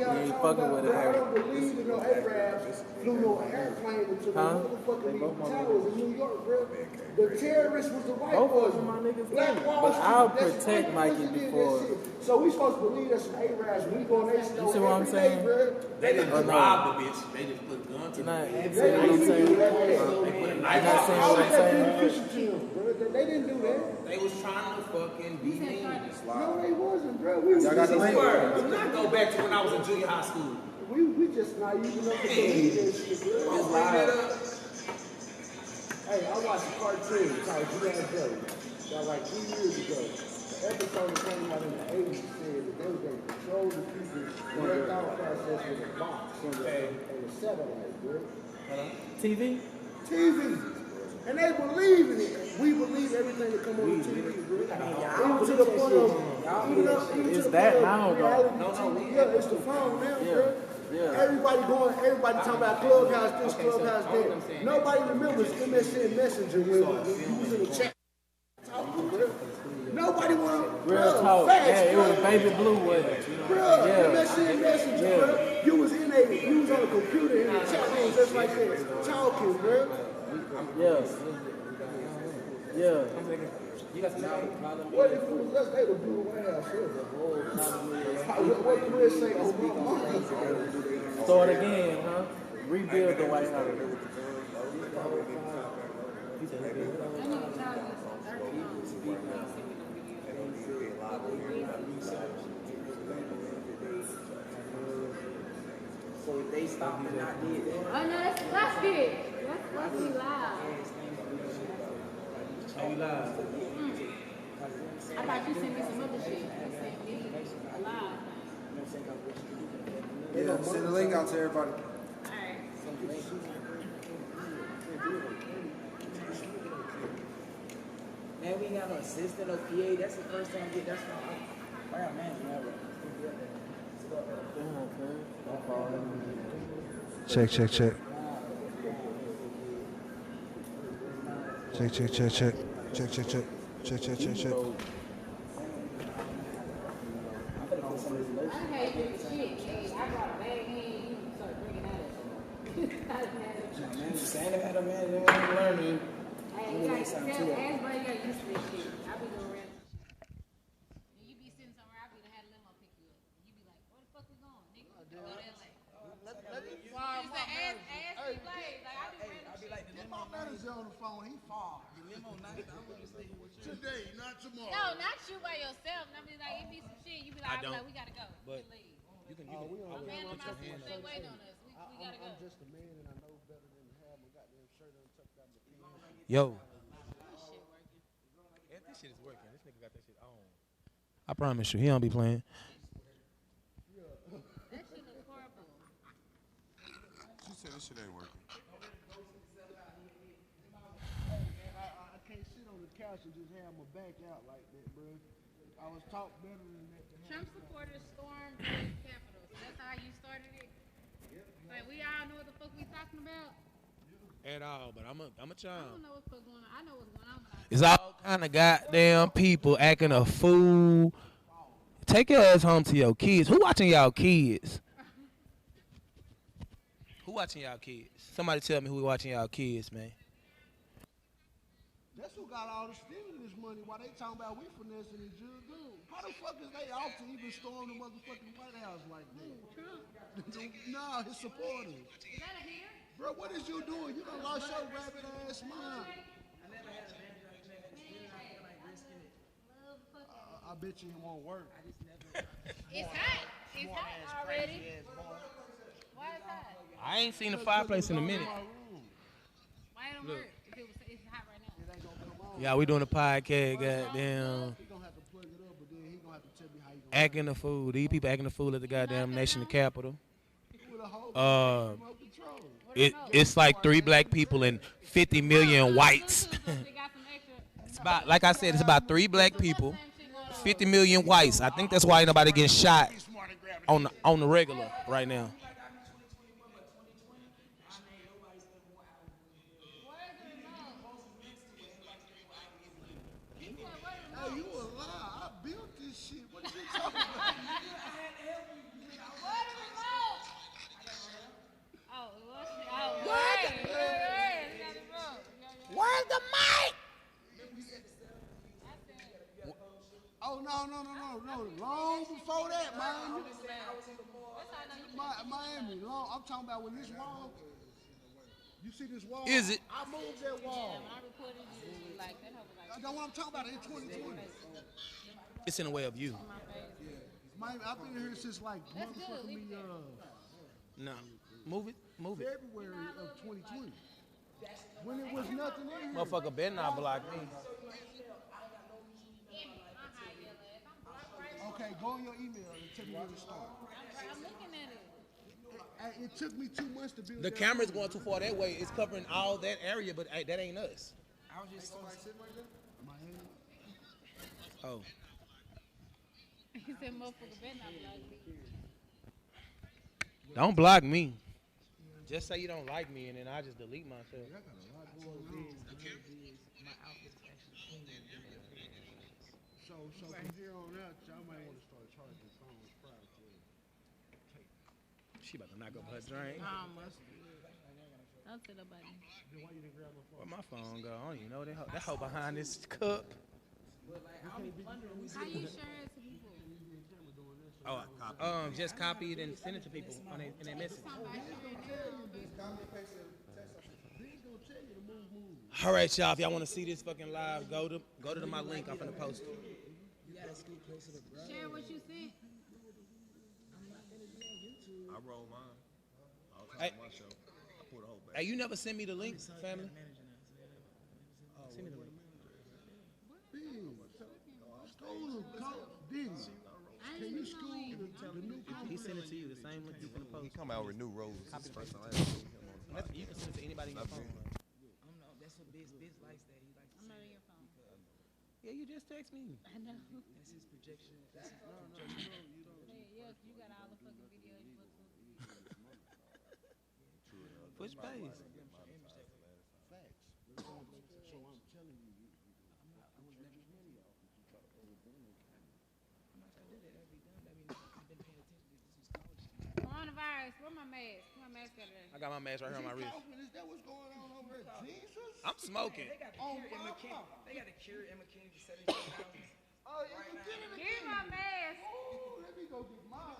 ain't fucking with it, Harry. I don't believe in no Arabs flew no airplane into the motherfucking towers in New York, bro. The terrorists was the white boys. Black Wall But Street, I'll that's protect white Mikey boys that did before. that shit. So we supposed to believe that's some Arabs. We go and they You see what I'm saying? They didn't rob the bitch. They just put guns to the bitch. You see what I'm saying? You're not saying what I'm saying. They didn't do that. They was trying to fucking be mean. No, they wasn't, bro. We Y'all got the link. Do not go back to when I was in junior high school. We just naive enough to believe that shit, bro. It's live. Hey, I watched a cartoon called G.I. Joe. That like 2 years ago. The episode that came out in the 80s said that they were going to control the people's thought process with a box and a satellite, bro. TV? TV. And they believe in it. We believe everything that come on TV, bro. Even to the point of... It's that now, though. Yeah, it's the phone now, bro. Yeah. Everybody talking about Clubhouse this, Clubhouse that. Nobody remembers MSN Messenger when you was in the chat talking, bro. Nobody want to... Real talk. It was Baby Blue with it. Bro, MSN Messenger, bro. You was on a computer in the chat room just like that, talking, bro. Yeah. What if it was us? They would do the White House. What can we say? Obama? Start again, huh? Rebuild the White House. So if they stopped and not did that. Oh no, that's good. Let's be live. Are we live? I thought you sent me some other shit. You sent me live. Yeah, send the link out to everybody. Alright. Man, we got no assistant or PA. That's the first time we get that stuff. Wow, man, Check. Check. Check. I hate this shit. Hey, I brought a bag in. You start bringing out of man, saying that a man, they ain't learning. Hey, you gotta tell everybody got used to this shit. I be going around. And you be sitting somewhere, I be had a limo pick you up. And you be like, where the fuck we going, nigga? Go to LA. It's the ass blaze. Like, I do random shit. Like the limo Manager on the phone, he far. The limo nice. I want to stay with you. Today, not tomorrow. No, not you by yourself. And I be like, it be some shit. You be like, I be like, we gotta go. But leave. you can. A man on my sister, they waiting on us. We gotta go. I'm just a man and I know better than to have my goddamn shirt untucked out my pants. Yo. This shit working. Yeah, this shit is working. This nigga got that shit on. I promise you, he don't be playing. That shit look horrible. She said this shit ain't working. I can't sit on the couch and just have my back out like that, bro. I was taught better than that. Trump supporters stormed the Capitol. So that's how you started it? Like, we all know what the fuck we talking about? At all, but I'm a I child. don't know what the fuck going on. I know what's going on. It's all kind of goddamn people acting a fool. Take your ass home to your kids. Who watching y'all kids? Who watching y'all kids? Somebody tell me who watching y'all kids, man. That's who got all the stimulus money while they talking about we finessing the judge. How the fuck is they off to even storm the motherfucking White House like that? Nah, his supporters. Is that a hair? Bro, what is you doing? You done lost your rabbit ass mind. I bet you it won't work. It's hot. It's hot already. Why is hot? I ain't seen the fireplace in a minute. Why it don't work? If it's hot right now. Yeah, we doing a podcast, goddamn. He gonna have to plug it up, but then he gonna have to tell me how you gonna Acting a fool. These people acting a fool at the goddamn nation Capitol. with a whole remote control. It's like 3 black people and 50 million whites. It's about, like I said, it's about 3 black people, 50 million whites. I think that's why ain't nobody getting shot on the regular right now. Hey, you a lie. I built this shit. What you talking about? I'm talking about when this wall. You see this wall? Is it? I moved that wall. When I recorded you, like, that hoe was like, That's what I'm talking about. In 2020. It's in the way of you. my face. I've been here since like That's good, motherfucking leave me it No. Move it. Move it. February of 2020. When it was nothing in here. Motherfucker better not block me. Okay, go on your email and tell me where to start. I'm looking at it. It took me 2 months to build The that camera's room. going too far that way. It's covering all that area, but hey, that ain't us. I was just My hand. Oh. He said, motherfucker better not block me. Don't block me. Just say you don't like me, and then I just delete myself. So from here on out, y'all might want to start charging phones prior to it. She about to knock up her drink. Don't say nobody. Then why you didn't grab my phone? Where my phone go? I don't even know that hoe behind this cup. How you share it to people? Oh, just copy it and send it to people on their message. All right, y'all. If y'all want to see this fucking live, go to my link. I'm gonna post it. Share what you sent. I roll mine. All the time Hey. on my show. I put a whole back. Hey, you never send me the link, family? Send me the link. Can you school the new He sent it to you, the same link you finna post. He come out with new roles. This is the first time I ever seen him on. That's, you can send it to anybody in your phone. That's what Biz likes that. He likes to I'm not see in your phone. Yeah, you just text me. I know. that's his projection. That's his Yes, you got all the fucking videos you put to. Push base. Coronavirus, where my mask? Where my mask at today? I got my mask right here on my wrist. Is that what's going on over at Jesus? I'm smoking. They got the cure in McKinney. They got the cure in McKinney for 77,000. Oh, yeah, you get it. Give my mask. Oh, let me go get mine.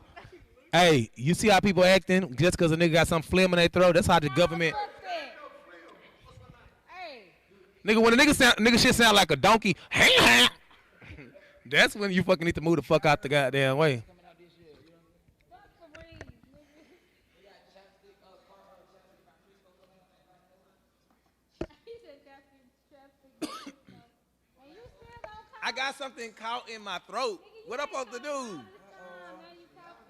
Hey, you see how people acting just because a nigga got some phlegm in their throat? That's how the government. Fuck that. Hey, Nigga, when a nigga shit sound like a donkey, that's when you fucking need to move the fuck out the goddamn way. fuck Febreze, nigga. He said chapstick. And you still don't come. I got something caught in my throat. What I'm supposed to do? Now you coughing.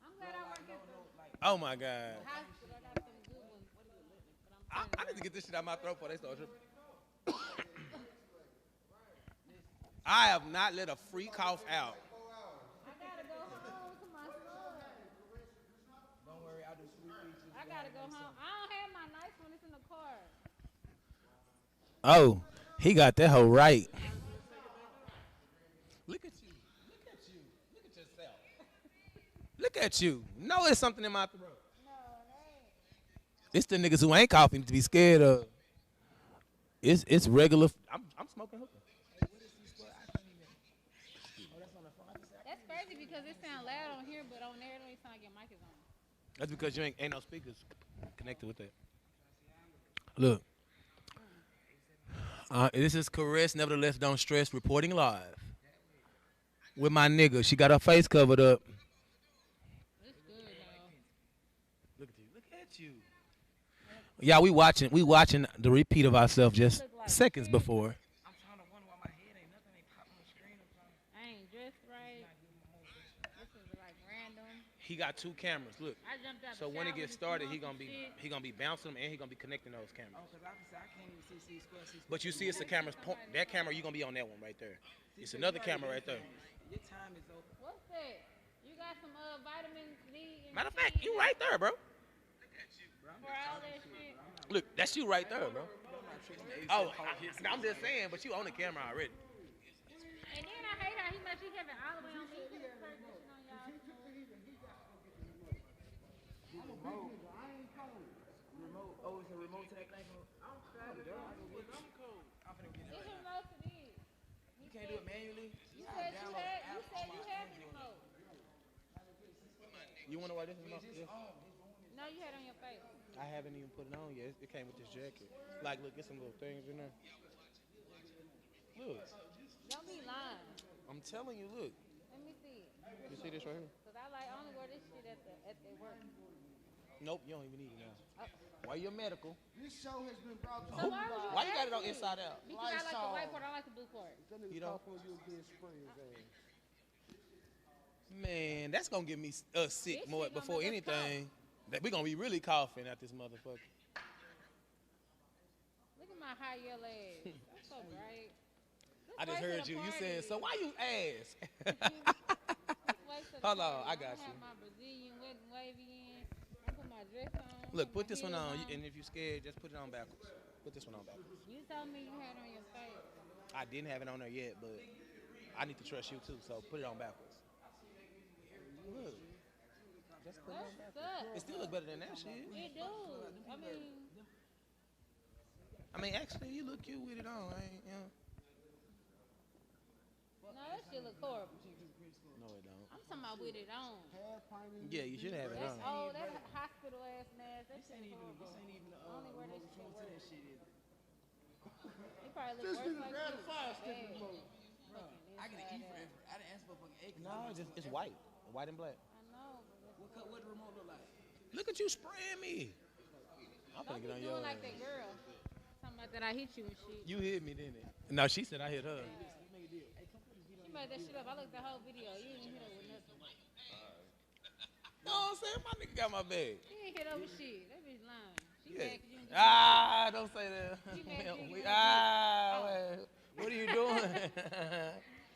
I'm glad I work at the Oh my god. hospital. I got some good ones. But I'm I need to get this shit out my throat before they start tripping. I have not let a free cough out. I gotta go home to my son. Don't worry, I'll do sweet features. I gotta go home. I don't have my nice one. It's in the car. Oh, he got that hoe right. Look at you. Look at you. Look at yourself. Look at you. No, it's something in my throat. No, it ain't. It's the niggas who ain't coughing to be scared of. It's regular. I'm smoking hookah. That's crazy because it sounds loud on here, but on there it don't even sound like your mic is on. That's because you ain't no speakers connected with that. Look. This is Caress, nevertheless don't stress, reporting live. With my nigga. She got her face covered up. It's good though. Look at you. Look at you. Yeah, we watching the repeat of ourselves just seconds before. I'm trying to wonder why my head ain't nothing. Ain't popping on the screen. I'm trying to. I ain't dressed right. This is like random. He got 2 cameras. Look. I jumped out So the when it shower gets to started, smoke he gonna some be shit. bouncing them and he gonna be connecting those cameras. Oh, because obviously I can't even see square, C square. But you see, it's the cameras. That camera, you gonna be on that one right there. It's another camera right there. Your time is over. What's that? You got some vitamin D and Matter of fact, you right there, bro. for all that shit. Look, that's you right there, bro. Oh, I'm just saying, but you on the camera already. And then I hate how he let you have it all the way on me. He just turned this shit on y'all. Remote. Oh, it's a remote to that thing. I'm finna get It's it. a remote to this. You can't do it manually. You said you had the remote. You want to wear this? No, No, you had it on your face. I haven't even put it on yet. It came with this jacket. Like, look, get some little things in there. Look, Don't be lying. I'm telling you, look. Let me see. You see this right here? Cause I only wear this shit at the work. Nope, you don't even need it now. Oh. Why you're medical? This show has been brought to So you why would you Why you got it on ask me? inside out? Because I like the Lysol. white part. I like the blue part. That nigga You don't- cough on you again, spray his ass. Man, that's gonna get me sick This more shit gonna before make us anything. That we gonna be really coughing at this motherfucker. Look at my high yellow ass. That's so bright. I just heard you. You said, so why you ask? Hold on, I got you. Have my Brazilian wet and wavy in. I put my dress on. Look, put my this one heels on, and if you're scared, just put it on backwards. Put this one on backwards. You told me you had it on your face. I didn't have it on there yet, but I need to trust you too, so put it on backwards. Look. Just put it on That's backwards. up. It still look better than that shit. It do. I mean, actually, you look cute with it on. No, that shit look horrible. No, it don't. I'm talking about with it on. Half pint in Yeah, you should have it That's on. old. That hospital ass mask. That shit This ain't horrible. even the Only wear this remote shit control to that shit is. It probably look This worse nigga like grab you. the fire stick Hey, remote. I get an E for effort. I didn't ask for fucking A. No, it's white. White and black. I know, but What the remote look like? Look at you spraying me. I'm don't gonna be get on doing your like ass. that girl. Talking about that I hit you and shit. You hit me, didn't it? No, she said I hit her. She made that shit up. I looked at the whole video. You didn't hit her with nothing. You know what I'm saying? My nigga got my bag. She ain't hit her with shit. That bitch lying. She Yeah. mad 'cause you didn't get Don't say that. You mad 'cause you We- didn't wait. What are you doing?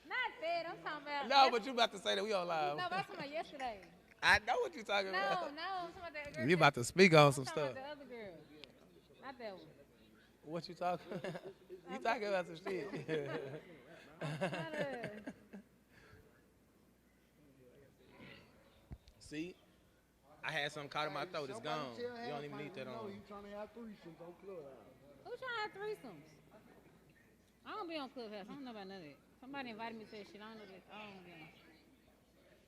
Not that. I'm talking about. No, but you about to say that we on live. No, but I'm talking about yesterday. I know what you're talking No, about. no. I'm talking about that girl. You about to speak on I'm some talking stuff. about the other girl. Not that one. What you talking about? You talking about some shit. Not her. See? I had something caught in my throat. It's Somebody gone. tell You don't even half need that pint, on. You trying to have threesomes on Clubhouse. Who trying to have threesomes? I don't be on Clubhouse. I don't know about none of that. Somebody invited me to that shit. I don't know that. I don't know.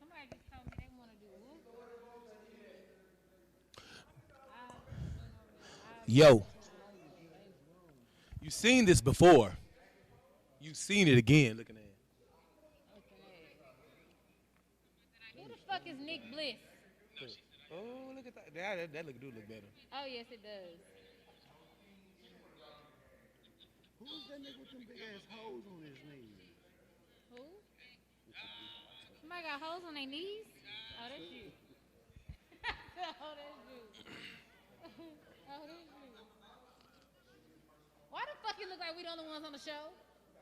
Somebody just told me they want to do what? Yo. You seen this before. You seen it again looking at it. Who the fuck is Nick Bliss? Oh, look at that. That look better. Oh, yes, it does. Who's that nigga with them big ass hoes on his knees? Who? Somebody got hoes on their knees? Oh, that's you. Oh, that's you. Oh, that's you. Why the fuck it look like we the only ones on the show?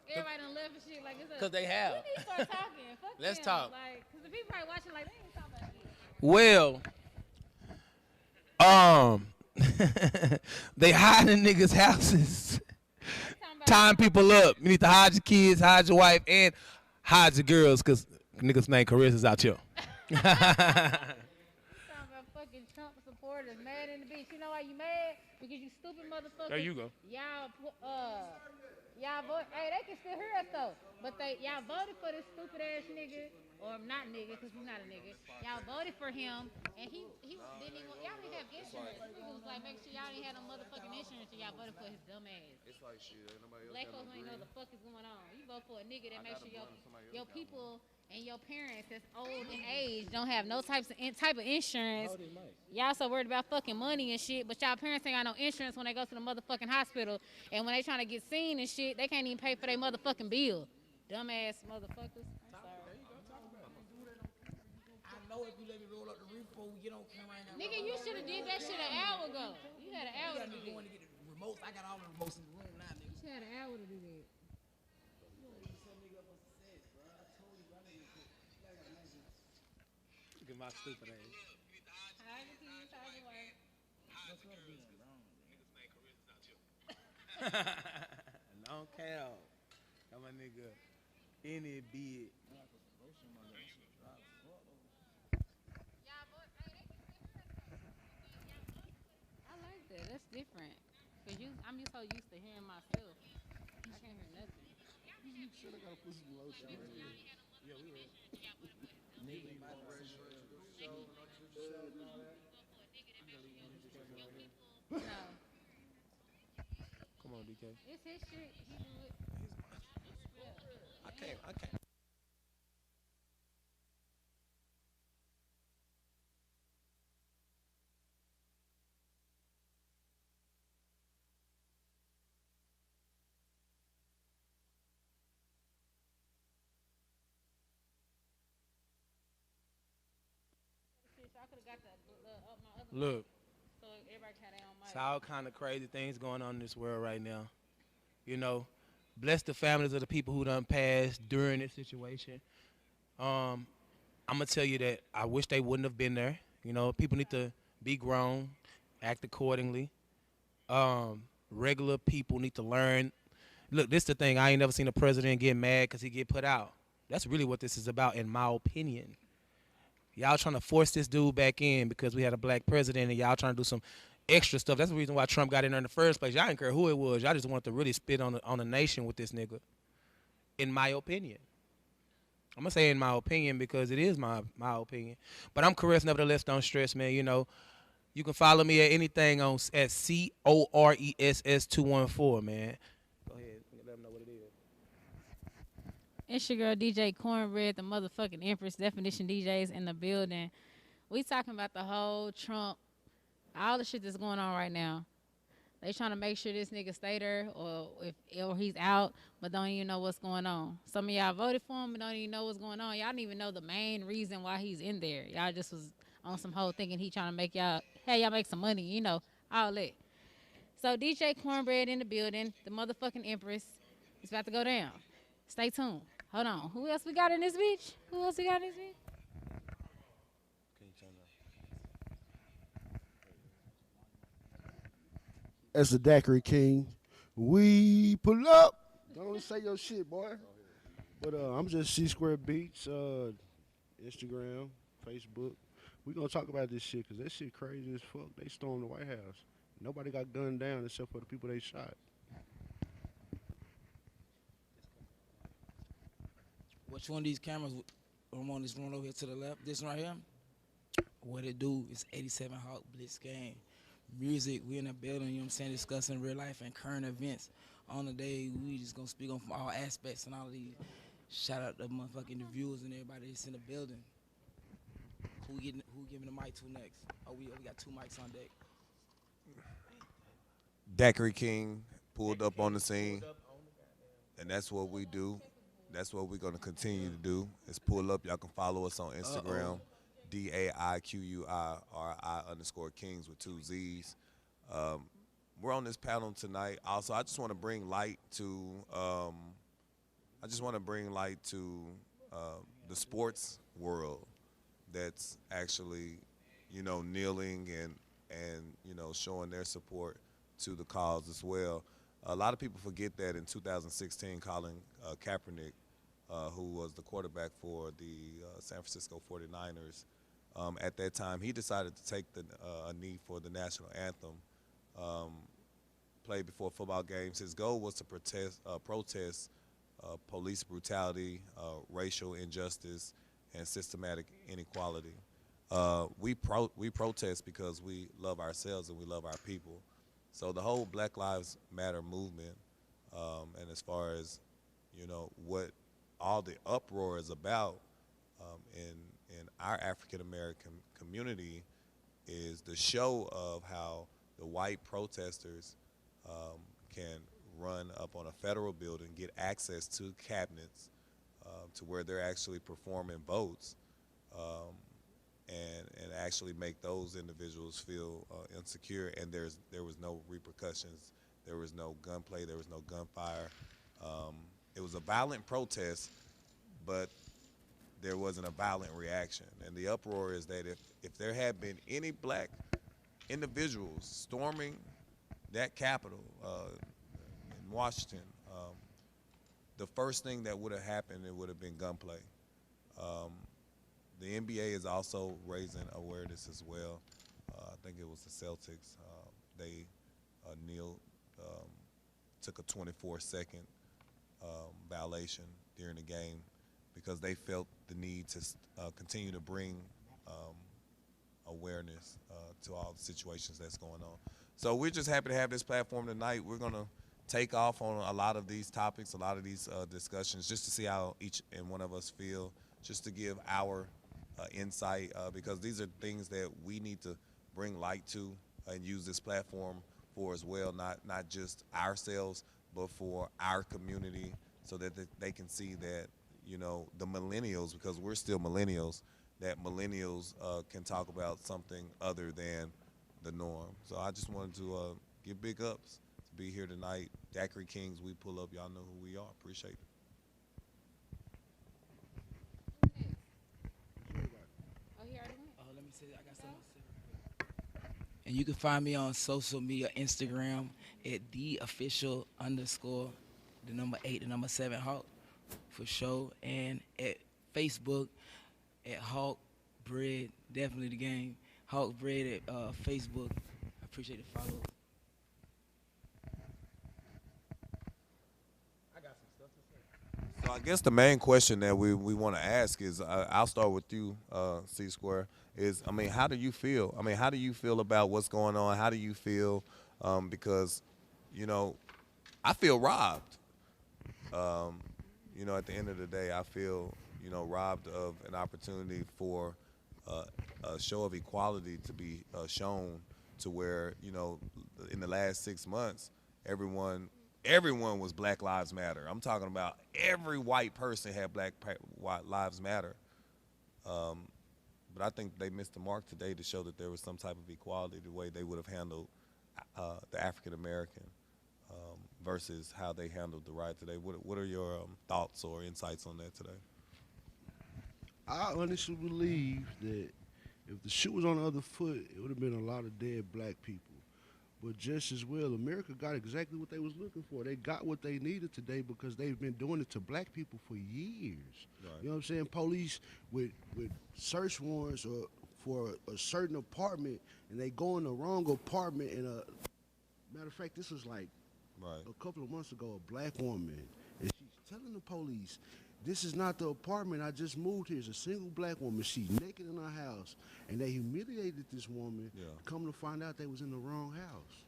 Everybody done left and shit like it's a... Because they have. We need to start talking. Fuck Let's them. talk. Like, because the people probably watching like, they ain't talking about shit. Well, they hide in niggas' houses, Talking about tying people up. You need to hide your kids, hide your wife, and hide your girls, because niggas named Carissa's out here. talking about fucking Trump supporters mad in the bitch. You know why you mad? Because you stupid motherfuckers. There you go. Y'all vote. Hey, they can still hear us though. But y'all voted for this stupid ass nigga, or not nigga, because he's not a nigga. Y'all voted for him, and he didn't even. Y'all didn't have insurance. This nigga was like, make sure y'all didn't have no motherfucking insurance, and y'all voted for his dumb ass. It's like shit. Ain't nobody else Black got folks no ain't know green. the fuck is going on. You vote for a nigga that I makes got sure a blunt, somebody else your got people and your parents that's old in age don't have no type of insurance. Y'all so worried about fucking money and shit, but y'all parents ain't got no insurance when they go to the motherfucking hospital, and when they trying to get seen and shit, they can't even pay for their motherfucking bill. Dumbass motherfuckers. I'm sorry. I know if you let me roll up the roof before we get on camera, I ain't Nigga, you should have did that shit an hour ago. You had an hour to do going that. to get the remotes. I got all the remotes in the room now, nigga. You should have an hour to do that. Look at my stupid ass. Hide your kids, hide your wife. Long cow. Got my nigga in it big. Y'all vote. Hey, they can still hear us. I like that. That's different. Cause I'm just so used to hearing myself. I can't hear nothing. Should have got to put some lotion on it. No, Come on, DK. it's his shit. He do it. I can't. Shit, so I could have got the up my other Look, mic, so everybody had their own mic. it's all kind of crazy things going on in this world right now. You know, bless the families of the people who done passed during this situation. I'm gonna tell you that I wish they wouldn't have been there. You know, people need to be grown, act accordingly. Regular people need to learn. Look, this the thing. I ain't never seen a president get mad because he get put out. That's really what this is about, in my opinion. Y'all trying to force this dude back in because we had a black president, and y'all trying to do some extra stuff. That's the reason why Trump got in there in the first place. Y'all didn't care who it was. Y'all just wanted to really spit on the nation with this nigga, in my opinion. I'm going to say in my opinion because it is my opinion. But I'm Caress, nevertheless, don't stress, man. You know, you can follow me at anything at CORESS214, man. Go ahead. Let them know what it is. It's your girl DJ Cornbread, the motherfucking Empress Definition DJs in the building. We talking about the whole Trump, all the shit that's going on right now. They trying to make sure this nigga stay there or he's out, but don't even know what's going on. Some of y'all voted for him but don't even know what's going on. Y'all don't even know the main reason why he's in there. Y'all just was on some whole thinking he trying to make y'all make some money, you know, all that. So DJ Cornbread in the building, the motherfucking Empress. It's about to go down. Stay tuned. Hold on. Who else we got in this bitch? That's the Daiquiri King. We pull up. Don't say your shit, boy. But I'm just C Square Beats, Instagram, Facebook. We gonna talk about this shit because that shit crazy as fuck. They stormed the White House. Nobody got gunned down except for the people they shot. Which one of these cameras? I'm on this one over here to the left. This one right here. What it do is 87 Hawk Blitz game. Music, we in the building, you know what I'm saying, discussing real life and current events. On the day, we just gonna speak on from all aspects and all of these. Shout out to motherfucking the viewers and everybody that's in the building. Who giving the mic to next? Oh, we got 2 mics on deck. Daiquiri King pulled up on the scene, and that's what we do. That's what we're gonna continue to do. Is pull up. Y'all can follow us on Instagram. DAIQUIRI_Kings with 2 Z's. We're on this panel tonight. Also, I just want to bring light to. The sports world that's actually, you know, kneeling and you know showing their support to the cause as well. A lot of people forget that in 2016, Colin Kaepernick, who was the quarterback for the San Francisco 49ers. At that time, he decided to take a knee for the national anthem, play before football games. His goal was to protest police brutality, racial injustice, and systematic inequality. We protest because we love ourselves and we love our people. So the whole Black Lives Matter movement, and as far as, you know, what all the uproar is about in our African American community is the show of how the white protesters can run up on a federal building, get access to cabinets to where they're actually performing votes, and actually make those individuals feel insecure. And there was no repercussions, there was no gunplay, there was no gunfire. It was a violent protest, but there wasn't a violent reaction. And the uproar is that if there had been any black individuals storming that Capitol in Washington, the first thing that would have happened, it would have been gunplay. The NBA is also raising awareness as well. I think it was the Celtics. They took a 24-second violation during the game because they felt the need to continue to bring awareness to all the situations that's going on. So we're just happy to have this platform tonight. We're gonna take off on a lot of these topics, a lot of these discussions, just to see how each and one of us feel, just to give our insight, because these are things that we need to bring light to and use this platform for as well, not just ourselves, but for our community, so that they can see that, you know, the millennials, because we're still millennials, that millennials can talk about something other than the norm. So I just wanted to give big ups to be here tonight. Daiquiri Kings, we pull up. Y'all know who we are. Appreciate it. Oh, he already went. Oh, let me say, I got something to say. And you can find me on social media, Instagram at @the_official_, the number 8, the number 7 Hawk, for sure, and at Facebook at Hawk Bread, definitely the game. Hawk Bread at Facebook. I appreciate the follow. So I guess the main question that we want to ask is, I'll start with you, C Square, is, I mean, how do you feel? I mean, how do you feel about what's going on? How do you feel? Because, you know, I feel robbed. You know, at the end of the day, I feel, you know, robbed of an opportunity for a show of equality to be shown, to where, you know, in the last 6 months, everyone was Black Lives Matter. I'm talking about every white person had White Lives Matter. But I think they missed the mark today to show that there was some type of equality, the way they would have handled the African American versus how they handled the riot today. What are your thoughts or insights on that today? I honestly believe that if the shoe was on the other foot, it would have been a lot of dead black people. But just as well, America got exactly what they was looking for. They got what they needed today because they've been doing it to black people for years. Right. You know what I'm saying? Police with search warrants or for a certain apartment, and they go in the wrong apartment. And matter of fact, this was like a couple of months ago. A black woman, and she's telling the police, "This is not the apartment. I just moved here." It's a single black woman. She's naked in her house. And they humiliated this woman. Yeah. Come to find out they was in the wrong house.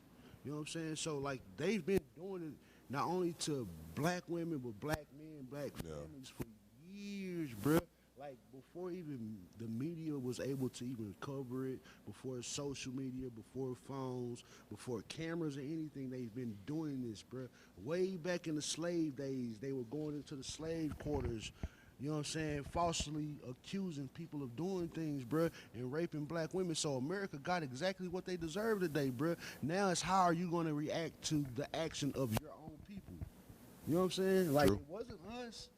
You know what I'm saying? So, like, they've been doing it not only to black women, but black men, black families for years, bruh. Like, before even the media was able to even cover it, before social media, before phones, before cameras or anything, they've been doing this, bruh. Way back in the slave days, they were going into the slave quarters, you know what I'm saying, falsely accusing people of doing things, bruh, and raping black women. So America got exactly what they deserve today, bruh. Now it's how are you going to react to the action of your own people? You know what I'm saying? Like, it wasn't us.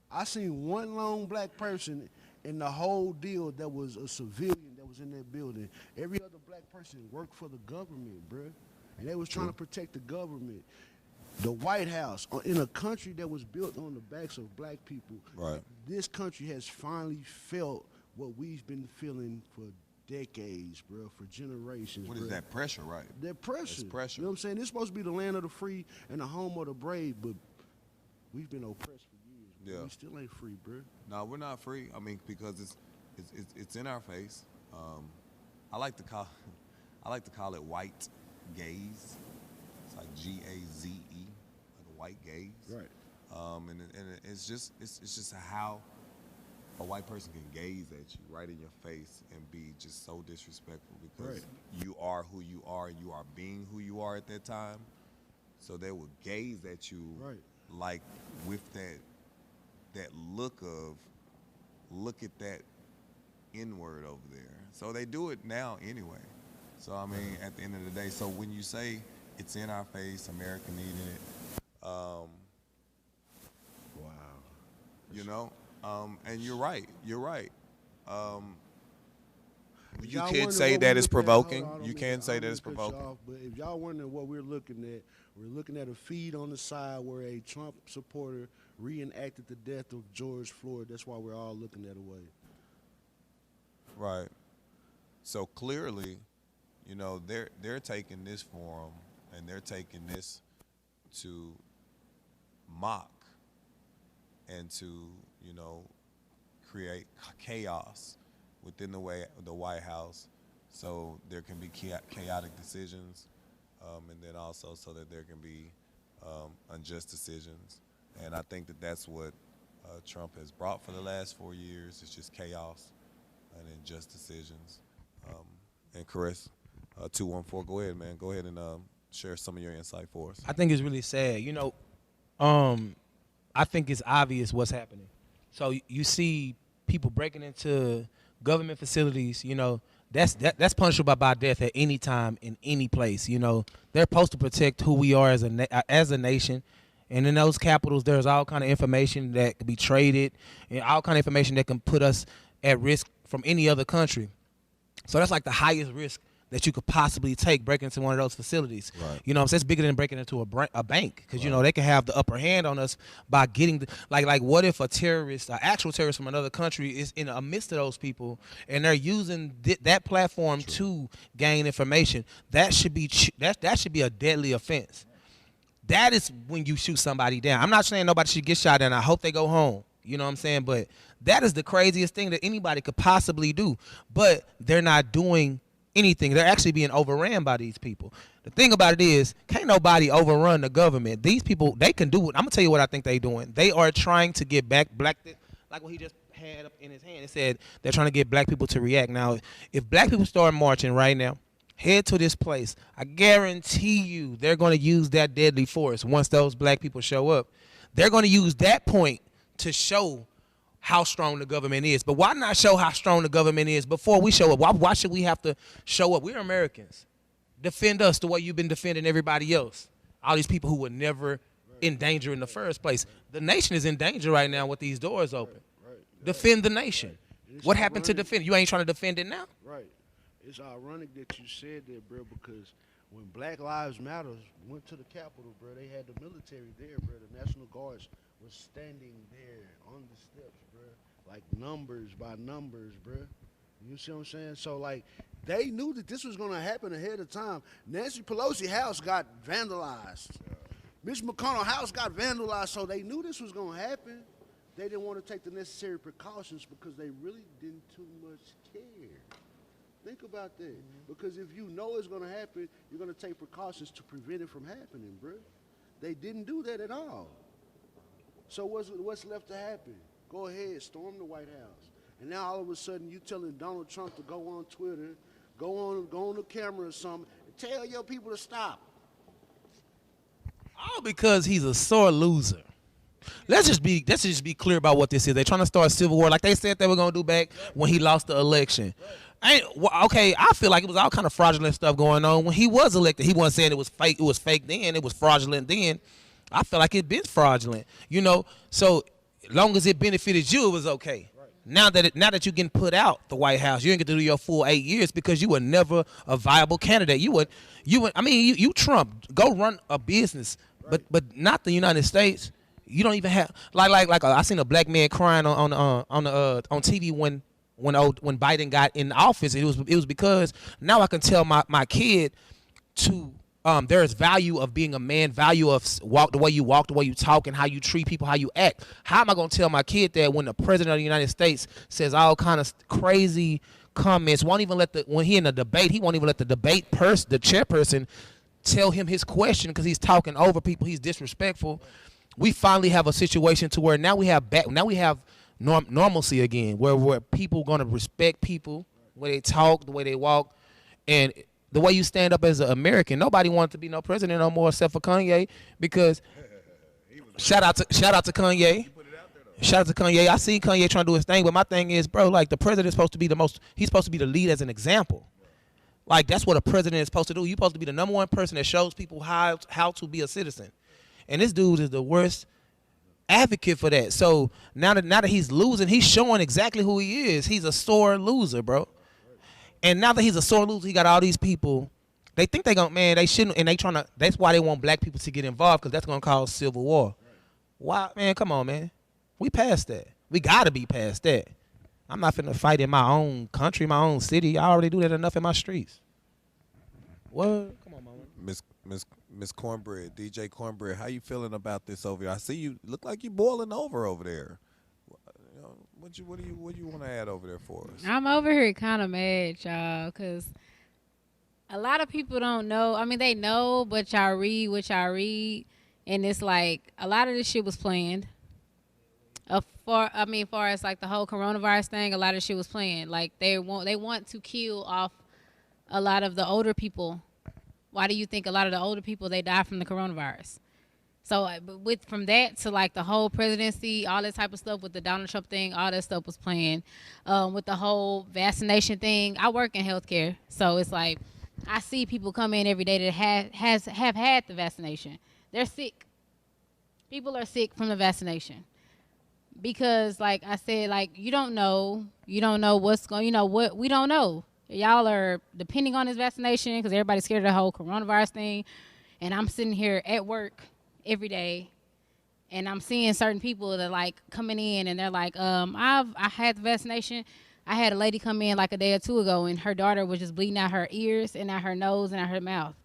I seen one lone black person in the whole deal that was a civilian that was in that building. Every other black person worked for the government, bruh. And they was trying to protect the government. The White House, in a country that was built on the backs of black people, this country has finally felt what we've been feeling for decades, bro, for generations. What is that pressure, right? That pressure. It's pressure. You know what I'm saying? This is supposed to be the land of the free and the home of the brave, but we've been oppressed for years. Bro. Yeah. We still ain't free, bro. No, we're not free. I mean, because it's in our face. I like to call it white gaze. It's like GAZE, like a white gaze. Right. And it's just how a white person can gaze at you right in your face and be just so disrespectful because you are who you are and you are being who you are at that time. So they will gaze at you like with that look at that N-word over there. So they do it now anyway. So I mean, at the end of the day, so when you say it's in our face, America needed it, Wow. you know, and you're right. You can't say that it's provoking. You can say that it's provoking. But if y'all wondering what we're looking at, we're looking at a feed on the side where a Trump supporter reenacted the death of George Floyd. That's why we're all looking that way. Right. So clearly, you know, they're taking this forum and they're taking this to mock and to, you know, create chaos within the White House so there can be chaotic decisions, and then also so that there can be unjust decisions. And I think that that's what Trump has brought for the last 4 years. It's just chaos and unjust decisions. And Chris, 214, go ahead, man. Go ahead and share some of your insight for us. I think it's really sad. You know, I think it's obvious what's happening. So you see people breaking into government facilities. You know, that's punishable by death at any time in any place. You know, they're supposed to protect who we are as a nation. And in those capitals, there's all kind of information that can be traded, and all kind of information that can put us at risk from any other country. So that's like the highest risk that you could possibly take breaking into one of those facilities. Right. You know what I'm saying? It's bigger than breaking into a bank because, you know, they can have the upper hand on us by getting the, like what if a terrorist, an actual terrorist from another country is in the midst of those people and they're using that platform to gain information? That should be that should be a deadly offense. That is when you shoot somebody down. I'm not saying nobody should get shot down. I hope they go home. You know what I'm saying? But that is the craziest thing that anybody could possibly do. But they're not doing anything. They're actually being overran by these people. The thing about it is, can't nobody overrun the government. These people, they can do it. I'm going to tell you what I think they're doing. They are trying to get back black, like what he just had up in his hand. It said they're trying to get black people to react. Now, if black people start marching right now, head to this place, I guarantee you they're going to use that deadly force once those black people show up. They're going to use that point to show how strong the government is. But why not show how strong the government is before we show up? Why should we have to show up? We're Americans. Defend us the way you've been defending everybody else. All these people who were never in danger in the first place. The nation is in danger right now with these doors open. Defend the nation. What happened to defend? You ain't trying to defend it now? Right. It's ironic that you said that, bro, because when Black Lives Matter went to the Capitol, bro, they had the military there, bro. The National Guards was standing there on the steps, bro, like numbers by numbers, bro. You see what I'm saying? So, like, they knew that this was going to happen ahead of time. Nancy Pelosi house got vandalized. Mitch McConnell house got vandalized, so they knew this was going to happen. They didn't want to take the necessary precautions because they really didn't too much care. Think about that. Because if you know it's going to happen, you're going to take precautions to prevent it from happening, bro. They didn't do that at all. So what's left to happen? Go ahead, storm the White House. And now all of a sudden you telling Donald Trump to go on Twitter, go on the camera or something, and tell your people to stop. All because he's a sore loser. Let's just be clear about what this is. They're trying to start a civil war like they said they were going to do back when he lost the election. Okay, I feel like it was all kind of fraudulent stuff going on when he was elected. He wasn't saying it was fake. It was fake then. It was fraudulent then. I feel like it been fraudulent, you know. So long as it benefited you, it was okay. Right. Now that you're getting put out the White House, you ain't get to do your full 8 years because you were never a viable candidate. You Trump, go run a business, right. but not the United States. You don't even have like I seen a black man crying on TV when Biden got in office. It was because now I can tell my kid to there is value of being a man, value of the way you walk, the way you talk, and how you treat people, how you act. How am I going to tell my kid that when the president of the United States says all kind of crazy comments, when he in a debate, he won't even let the the chairperson, tell him his question because he's talking over people, he's disrespectful. We finally have a situation to where now we have normalcy again, where people going to respect people, the way they talk, the way they walk, and the way you stand up as an American. Nobody wanted to be no president no more except for Kanye, because shout out to Kanye. Shout out to Kanye. I see Kanye trying to do his thing, but my thing is, bro, like the president is supposed to be he's supposed to be the lead as an example. Like that's what a president is supposed to do. You're supposed to be the number one person that shows people how to be a citizen. And this dude is the worst advocate for that. So now that he's losing, he's showing exactly who he is. He's a sore loser, bro. And now that he's a sore loser, he got all these people. They think they shouldn't, and that's why they want black people to get involved, because that's gonna cause civil war. Why, man? Come on, man. We past that. We gotta be past that. I'm not finna fight in my own country, my own city. I already do that enough in my streets. What? Come on, mama. Miss Cornbread, DJ Cornbread, how you feeling about this over here? I see you look like you boiling over there. what do you want to add over there for us? I'm over here kind of mad, y'all, because a lot of people don't know. I mean, they know, but y'all read what y'all read, and it's like a lot of this shit was planned. Far as like the whole coronavirus thing, a lot of shit was planned. Like they want to kill off a lot of the older people. Why do you think a lot of the older people they die from the coronavirus? So from that to like the whole presidency, all that type of stuff with the Donald Trump thing, all that stuff was planned. With the whole vaccination thing, I work in healthcare, so it's like I see people come in every day that have had the vaccination. They're sick. People are sick from the vaccination because, like I said, like you don't know what's going. You know what we don't know. Y'all are depending on this vaccination because everybody's scared of the whole coronavirus thing, and I'm sitting here at work every day, and I'm seeing certain people that like coming in and they're like, I had the vaccination. I had a lady come in like a day or two ago, and her daughter was just bleeding out her ears and out her nose and out her mouth.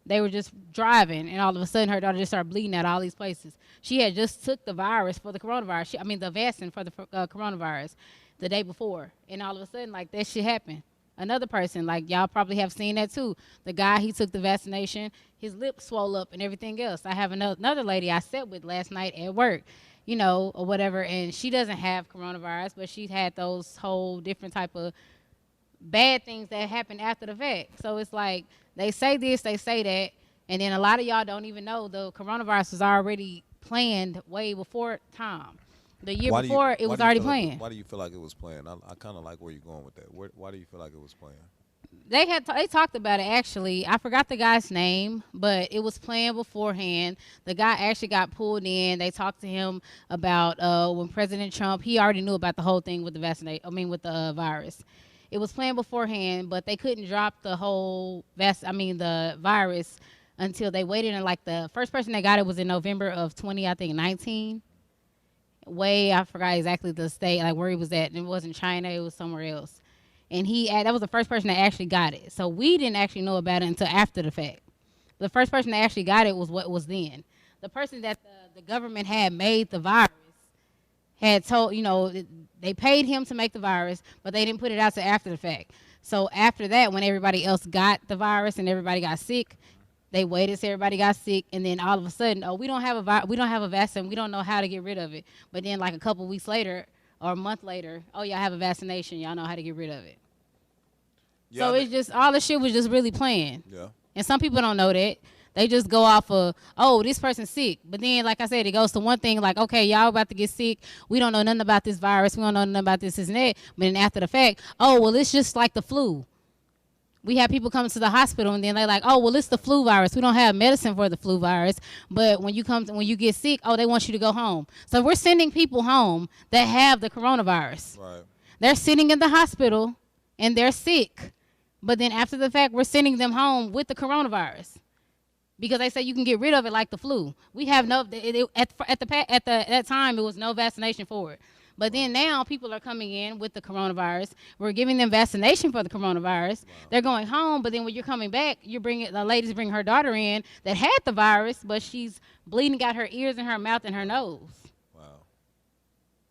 They were just driving, and all of a sudden, her daughter just started bleeding out all these places. She had just took the virus for the coronavirus. The vaccine for the coronavirus the day before, and all of a sudden, like that shit happened. Another person, like y'all probably have seen that too. The guy, he took the vaccination, his lips swole up and everything else. I have another lady I sat with last night at work, or whatever, and she doesn't have coronavirus, but she's had those whole different type of bad things that happen after the fact. So it's like they say this, they say that, and then a lot of y'all don't even know the coronavirus was already planned way before time. The year before, it was already planned. Why do you feel like it was planned? I kind of like where you're going with that. Why do you feel like it was planned? They talked about it, actually. I forgot the guy's name, but it was planned beforehand. The guy actually got pulled in. They talked to him about when President Trump, he already knew about the whole thing with the virus. It was planned beforehand, but they couldn't drop the whole the virus until they waited. And like the first person that got it was in November of 2019. I forgot exactly the state, like where he was at. It wasn't China, it was somewhere else. And that was the first person that actually got it. So we didn't actually know about it until after the fact. The first person that actually got it was what was then. The person that the government had made the virus had told, they paid him to make the virus, but they didn't put it out to after the fact. So after that, when everybody else got the virus and everybody got sick, they waited till everybody got sick, and then all of a sudden, we don't have a vaccine. We don't know how to get rid of it. But then, like a couple weeks later or a month later, y'all have a vaccination. Y'all know how to get rid of it. Yeah, so it's just all the shit was just really planned. Yeah. And some people don't know that. They just go off of, this person's sick. But then, like I said, it goes to one thing like, okay, y'all about to get sick. We don't know nothing about this virus. We don't know nothing about this and that. But then after the fact, it's just like the flu. We have people coming to the hospital, and then they're like, it's the flu virus. We don't have medicine for the flu virus. But when you get sick, they want you to go home. So we're sending people home that have the coronavirus. Right. They're sitting in the hospital, and they're sick. But then after the fact, we're sending them home with the coronavirus because they say you can get rid of it like the flu. We have at that time, it was no vaccination for it. But then now people are coming in with the coronavirus. We're giving them vaccination for the coronavirus. Wow. They're going home, but then when you're coming back, the lady's bringing her daughter in that had the virus, but she's bleeding out her ears and her mouth and her nose. Wow.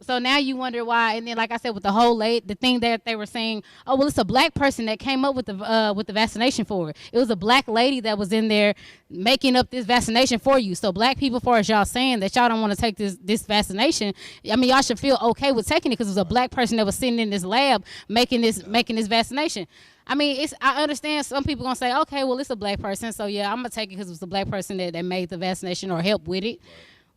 So now you wonder why. And then, like I said, with the thing that they were saying, it's a black person that came up with the vaccination for it. It was a black lady that was in there making up this vaccination for you. So black people, far as y'all saying that y'all don't want to take this vaccination, y'all should feel okay with taking it because it was a black person that was sitting in this lab making this vaccination. I understand some people gonna say, okay, well, it's a black person, so yeah, I'm gonna take it because it was a black person that made the vaccination or helped with it. Right.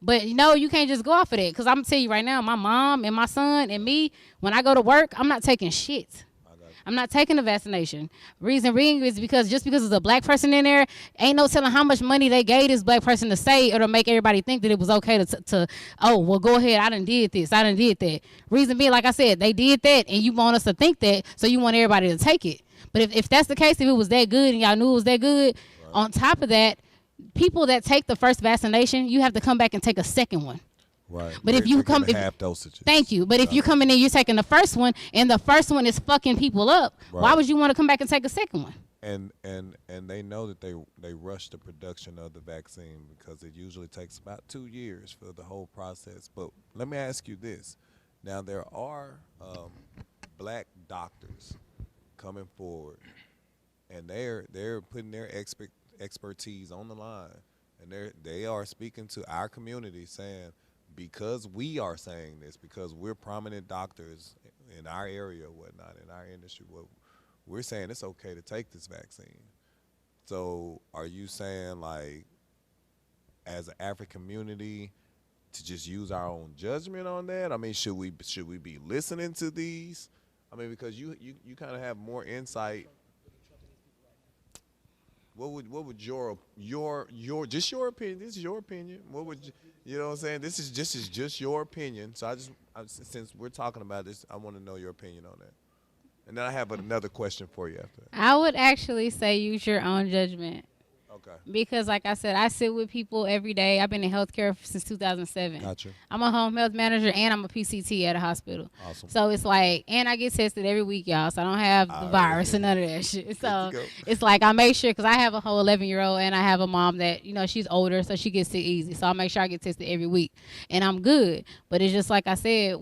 But you can't just go off of that because I'm gonna tell you right now, my mom and my son and me, when I go to work, I'm not taking shit. I'm not taking the vaccination. Reason being is because just because there's a black person in there, ain't no telling how much money they gave this black person to say or to make everybody think that it was okay to go ahead, I done did this, I done did that. Reason being, like I said, they did that and you want us to think that, so you want everybody to take it. But if that's the case, if it was that good and y'all knew it was that good, right. On top of that, people that take the first vaccination, you have to come back and take a second one. Right. But if you come, half dosages. Thank you. But if you're coming in, you're taking the first one, and the first one is fucking people up. Right. Why would you want to come back and take a second one? And they know that they rush the production of the vaccine because it usually takes about 2 years for the whole process. But let me ask you this: Now there are black doctors coming forward, and they're putting their expertise on the line, and they are speaking to our community, saying because we are saying this, because we're prominent doctors in our area, whatnot, in our industry, we're saying it's okay to take this vaccine. So are you saying, like, as an African community, to just use our own judgment on that? I mean, should we be listening to these? I mean, because you kind of have more insight. What would your just your opinion? This is your opinion. What would you know what I'm saying? This is just your opinion. So since we're talking about this, I want to know your opinion on that. And then I have another question for you after that. I would actually say use your own judgment. Okay. Because, like I said, I sit with people every day. I've been in healthcare since 2007. Gotcha. I'm a home health manager and I'm a PCT at a hospital. Awesome. So it's like, and I get tested every week, y'all. So I don't have the virus and none of that shit. So it's like I make sure, because I have a whole 11-year-old and I have a mom that, you know, she's older, so she gets sick easy. So I make sure I get tested every week. And I'm good. But it's just like I said,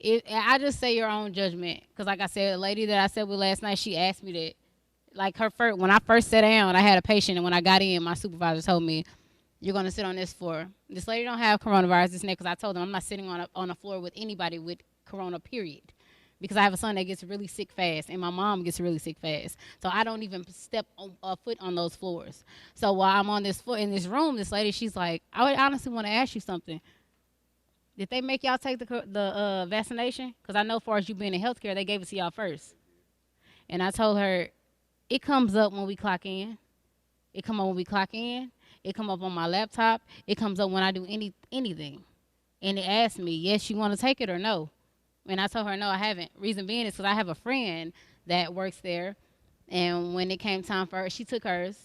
I just say your own judgment. Because like I said, a lady that I sat with last night, she asked me that. Like when I first sat down, I had a patient, and when I got in, my supervisor told me, "You're gonna sit on this floor." This lady don't have coronavirus, this neck, because I told them I'm not sitting on a floor with anybody with corona, period. Because I have a son that gets really sick fast, and my mom gets really sick fast. So I don't even step a foot on those floors. So while I'm on this floor in this room, this lady, she's like, "I would honestly want to ask you something. Did they make y'all take the vaccination? Because I know, as far as you being in healthcare, they gave it to y'all first." And I told her, it comes up when we clock in. It come up when we clock in. It come up on my laptop. It comes up when I do anything. And it asked me, yes, you want to take it or no? And I told her, no, I haven't. Reason being is because I have a friend that works there. And when it came time for her, she took hers.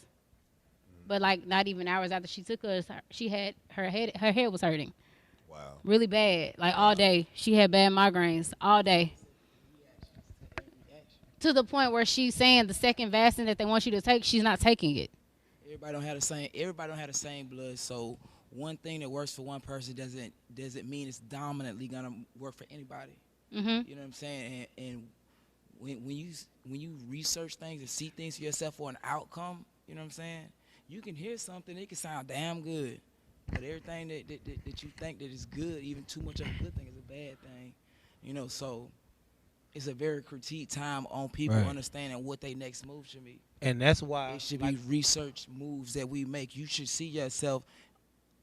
But like not even hours after she took hers, she had her head was hurting. Wow. Really bad. Like all day. She had bad migraines all day. To the point where she's saying the second vaccine that they want you to take, she's not taking it. Everybody don't have the same blood. So one thing that works for one person doesn't mean it's dominantly gonna work for anybody. Mm-hmm. You know what I'm saying? And when you research things and see things for yourself for an outcome, you know what I'm saying? You can hear something, it can sound damn good, but everything that you think that is good, even too much of a good thing, is a bad thing. You know, so it's a very critique time on people understanding what their next move should be. And that's why It should be research moves that we make. You should see yourself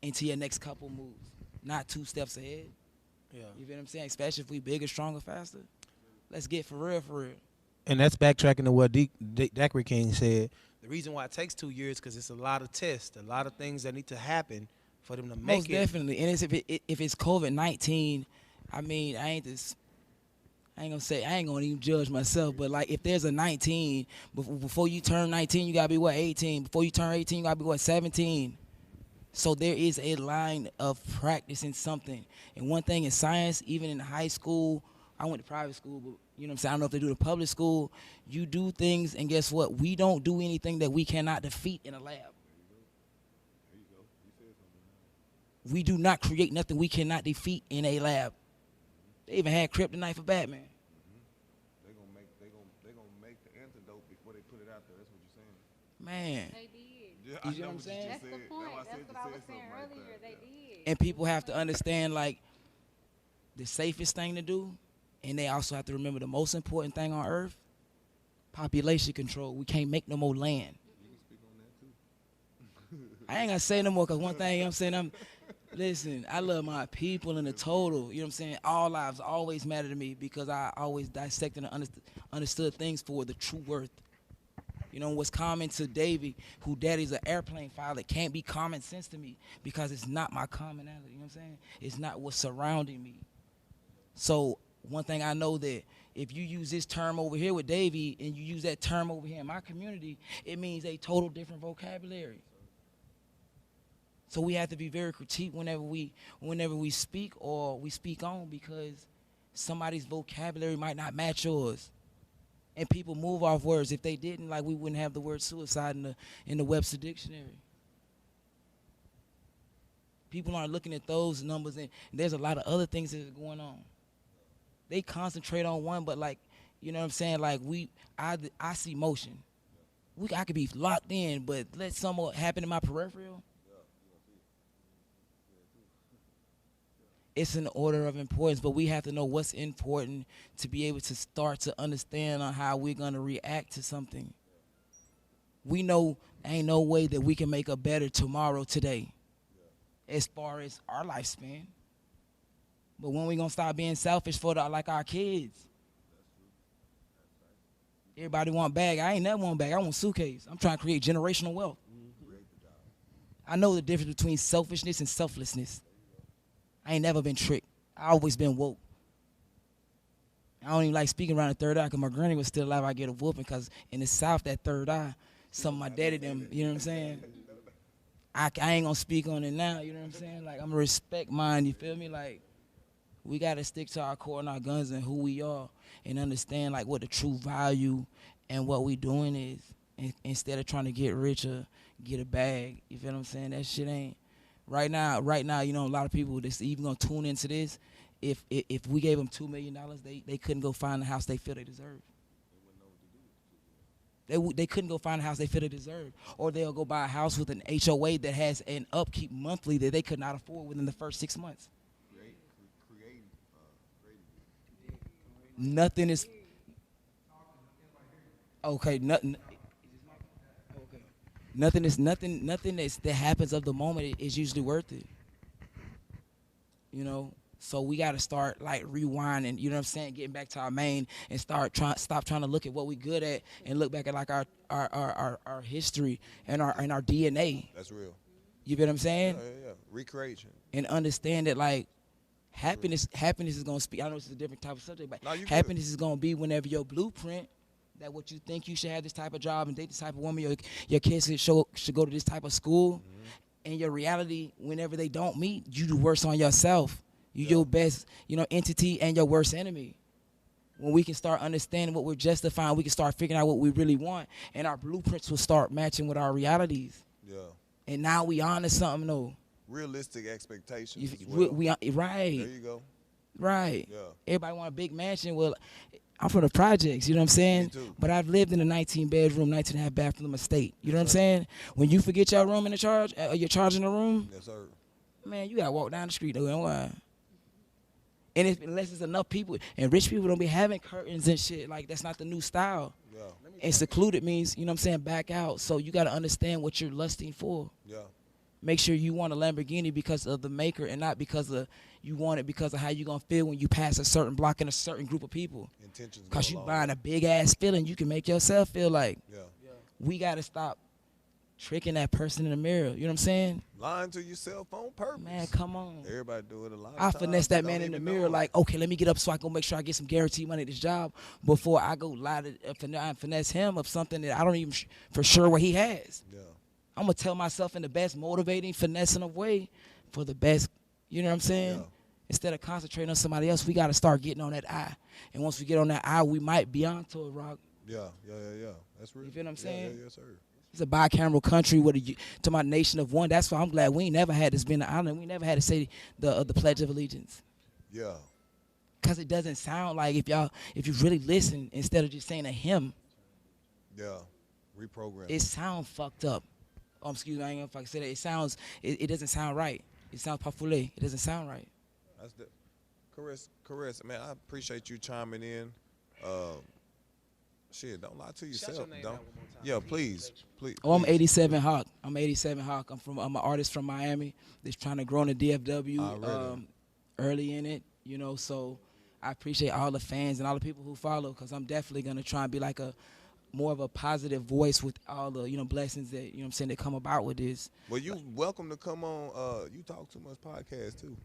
into your next couple moves, not 2 steps ahead. Yeah. You feel what I'm saying? Especially if we bigger, stronger, faster. Let's get for real, for real. And that's backtracking to what Daiquiri King said. The reason why it takes 2 years because it's a lot of tests, a lot of things that need to happen for them to make Most it. definitely. And if it's COVID-19, I mean, I ain't gonna even judge myself, but like if there's a 19, before you turn 19, you gotta be 18? Before you turn 18, you gotta be 17? So there is a line of practicing something. And one thing in science, even in high school, I went to private school, but you know what I'm saying, I don't know if they do the public school, you do things, and guess what? We don't do anything that we cannot defeat in a lab. We do not create nothing we cannot defeat in a lab. They even had kryptonite for Batman. They gonna make the antidote before they put it out there. That's what you're saying. Man. They did. Yeah, You I know know what I'm saying? That's you the said. point. That's That's what I was saying something like earlier. that. They did. And people have to understand, like, the safest thing to do, and they also have to remember the most important thing on earth, population control. We can't make no more land. You can speak on that too. I ain't gonna say no more, because one thing I'm saying, listen, I love my people in the total. You know what I'm saying? All lives always matter to me, because I always dissected and understood things for the true worth. You know, what's common to Davey, who daddy's an airplane pilot, can't be common sense to me, because it's not my commonality. You know what I'm saying? It's not what's surrounding me. So one thing I know, that if you use this term over here with Davey and you use that term over here in my community, it means a total different vocabulary. So we have to be very critique whenever we speak or we speak on, because somebody's vocabulary might not match yours. And people move off words. If they didn't, like, we wouldn't have the word suicide in the Webster dictionary. People aren't looking at those numbers, and there's a lot of other things that are going on. They concentrate on one, but like, you know what I'm saying? Like I see motion. I could be locked in, but let something happen in my peripheral. It's an order of importance, but we have to know what's important to be able to start to understand on how we're gonna react to something. We know ain't no way that we can make a better tomorrow today, as far as our lifespan. But when we gonna stop being selfish for like our kids? Everybody want bag. I ain't never want bag. I want suitcase. I'm trying to create generational wealth. I know the difference between selfishness and selflessness. I ain't never been tricked. I always been woke. I don't even like speaking around the third eye because my granny was still alive. I get a whooping because in the South, that third eye, some of my daddy them, you know what I'm saying? I ain't going to speak on it now, you know what I'm saying? Like, I'm going to respect mine, you feel me? Like, we got to stick to our core and our guns and who we are and understand, like, what the true value and what we doing is, instead of trying to get rich or get a bag. You feel what I'm saying? That shit ain't. Right now, you know, a lot of people that's even gonna tune into this. If we gave them $2 million, they couldn't go find the house they feel they deserve. They couldn't go find a house they feel they deserve, or they'll go buy a house with an HOA that has an upkeep monthly that they could not afford within the first 6 months. Nothing is okay. Nothing. Nothing that happens of the moment is usually worth it. You know, so we got to start like rewinding. You know what I'm saying? Getting back to our main and stop trying to look at what we good at and look back at like our history and our DNA. That's real. You get what I'm saying? Yeah. Recreation. And understand that like happiness is gonna speak. I know it's a different type of subject, but happiness is gonna be whenever your blueprint. That what you think you should have this type of job and date this type of woman, your kids should go to this type of school, and your reality, whenever they don't meet, you do worse on yourself. You your best, you know, entity and your worst enemy. When we can start understanding what we're justifying, we can start figuring out what we really want, and our blueprints will start matching with our realities. Yeah. And now we on to something though. Realistic expectations. As well. Right. There you go. Right. Yeah. Everybody want a big mansion. Well, I'm from the projects, you know what I'm saying? Me too. But I've lived in a 19-bedroom, 19.5 bathroom estate. You know what I'm saying? When you forget your room in the charge, you're charging the room. Yes, sir. Man, you gotta walk down the street though. And why? And unless there's enough people, and rich people don't be having curtains and shit. Like that's not the new style. Yeah. And secluded means, you know what I'm saying, back out. So you gotta understand what you're lusting for. Yeah. Make sure you want a Lamborghini because of the maker and not because of you want it because of how you gonna feel when you pass a certain block in a certain group of people. Intentions. Cause you buying a big ass feeling you can make yourself feel like. Yeah. We gotta stop tricking that person in the mirror. You know what I'm saying? Lying to yourself on purpose. Man, come on. Everybody do it a lot. I finesse that man in the mirror like, okay, let me get up so I can make sure I get some guaranteed money at this job before I go lie to finesse him of something that I don't even for sure what he has. Yeah. I'm going to tell myself in the best motivating, finessing of way for the best, you know what I'm saying? Yeah. Instead of concentrating on somebody else, we got to start getting on that eye. And once we get on that eye, we might be onto a rock. Yeah. That's real. You feel what I'm saying? Yeah, yes, sir. It's a bicameral country to my nation of one. That's why I'm glad we ain't never had this being an island. We never had to say the Pledge of Allegiance. Yeah. Because it doesn't sound like if you really listen instead of just saying a hymn. Yeah. Reprogram. It sounds fucked up. Oh, excuse me, I ain't gonna fucking say that. It doesn't sound right. It sounds parfait. It doesn't sound right. That's the Caress, man, I appreciate you chiming in. Shit, don't lie to yourself. Don't. Yeah, please. Oh, I'm 87 Hawk. I'm 87 Hawk. I'm an artist from Miami that's trying to grow in the DFW. Early in it, you know, so I appreciate all the fans and all the people who follow because I'm definitely gonna try and be like more of a positive voice with all the, you know, blessings that, you know what I'm saying, that come about with this. Well, you welcome to come on You Talk Too Much podcast too.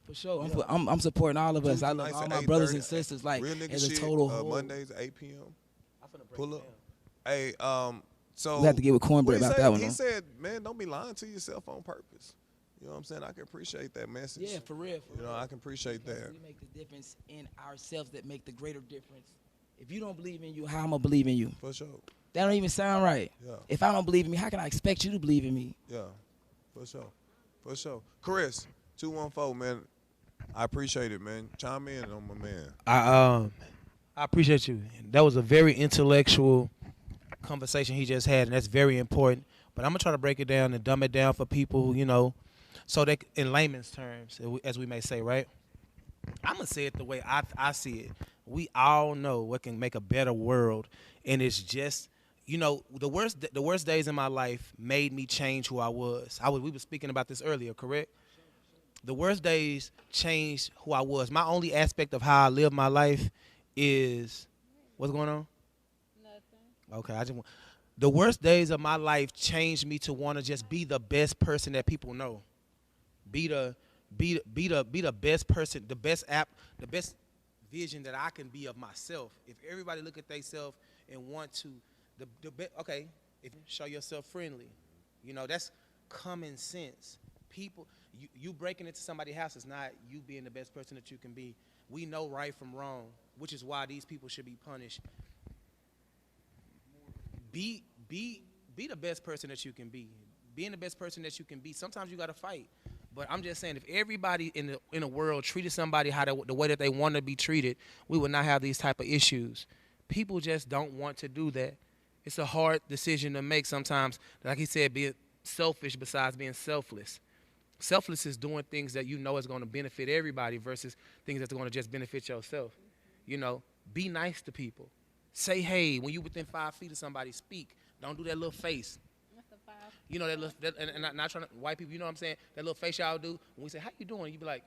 For sure. Yeah. I'm supporting all of us. I love all my brothers and sisters like as a total whole. Mondays 8 p.m. Pull up. Hey, so we have to get with Cornbread about that one. He said, man, don't be lying to yourself on purpose. You know what I'm saying? I can appreciate that message. Yeah, for real. You know, I can appreciate that. We make the difference in ourselves that make the greater difference. If you don't believe in you, how am I believe in you? For sure. That don't even sound right. Yeah. If I don't believe in me, how can I expect you to believe in me? Yeah, for sure. For sure. Chris, 214, man. I appreciate it, man. Chime in on my man. I appreciate you. That was a very intellectual conversation he just had, and that's very important. But I'm gonna try to break it down and dumb it down for people, so that in layman's terms, as we may say, right? I'm gonna say it the way I see it. We all know what can make a better world, and it's just, the worst days in my life made me change who I was. We were speaking about this earlier, correct? The worst days changed who I was. My only aspect of how I live my life is what's going on? Nothing. Okay, the worst days of my life changed me to want to just be the best person that people know. Be the best person, the best vision that I can be of myself. If everybody look at themselves and want to, okay, if you show yourself friendly, that's common sense. People, you breaking into somebody's house is not you being the best person that you can be. We know right from wrong, which is why these people should be punished. Be the best person that you can be. Being the best person that you can be, sometimes you got to fight. But I'm just saying, if everybody in the world treated somebody the way that they want to be treated, we would not have these type of issues. People just don't want to do that. It's a hard decision to make sometimes. Like he said, being selfish besides being selfless. Selfless is doing things that is going to benefit everybody versus things that's going to just benefit yourself. Be nice to people. Say hey when you within 5 feet of somebody. Speak. Don't do that little face. What's the 5? That little, and not trying to white people. You know what I'm saying? That little face y'all do when we say how you doing, you be like,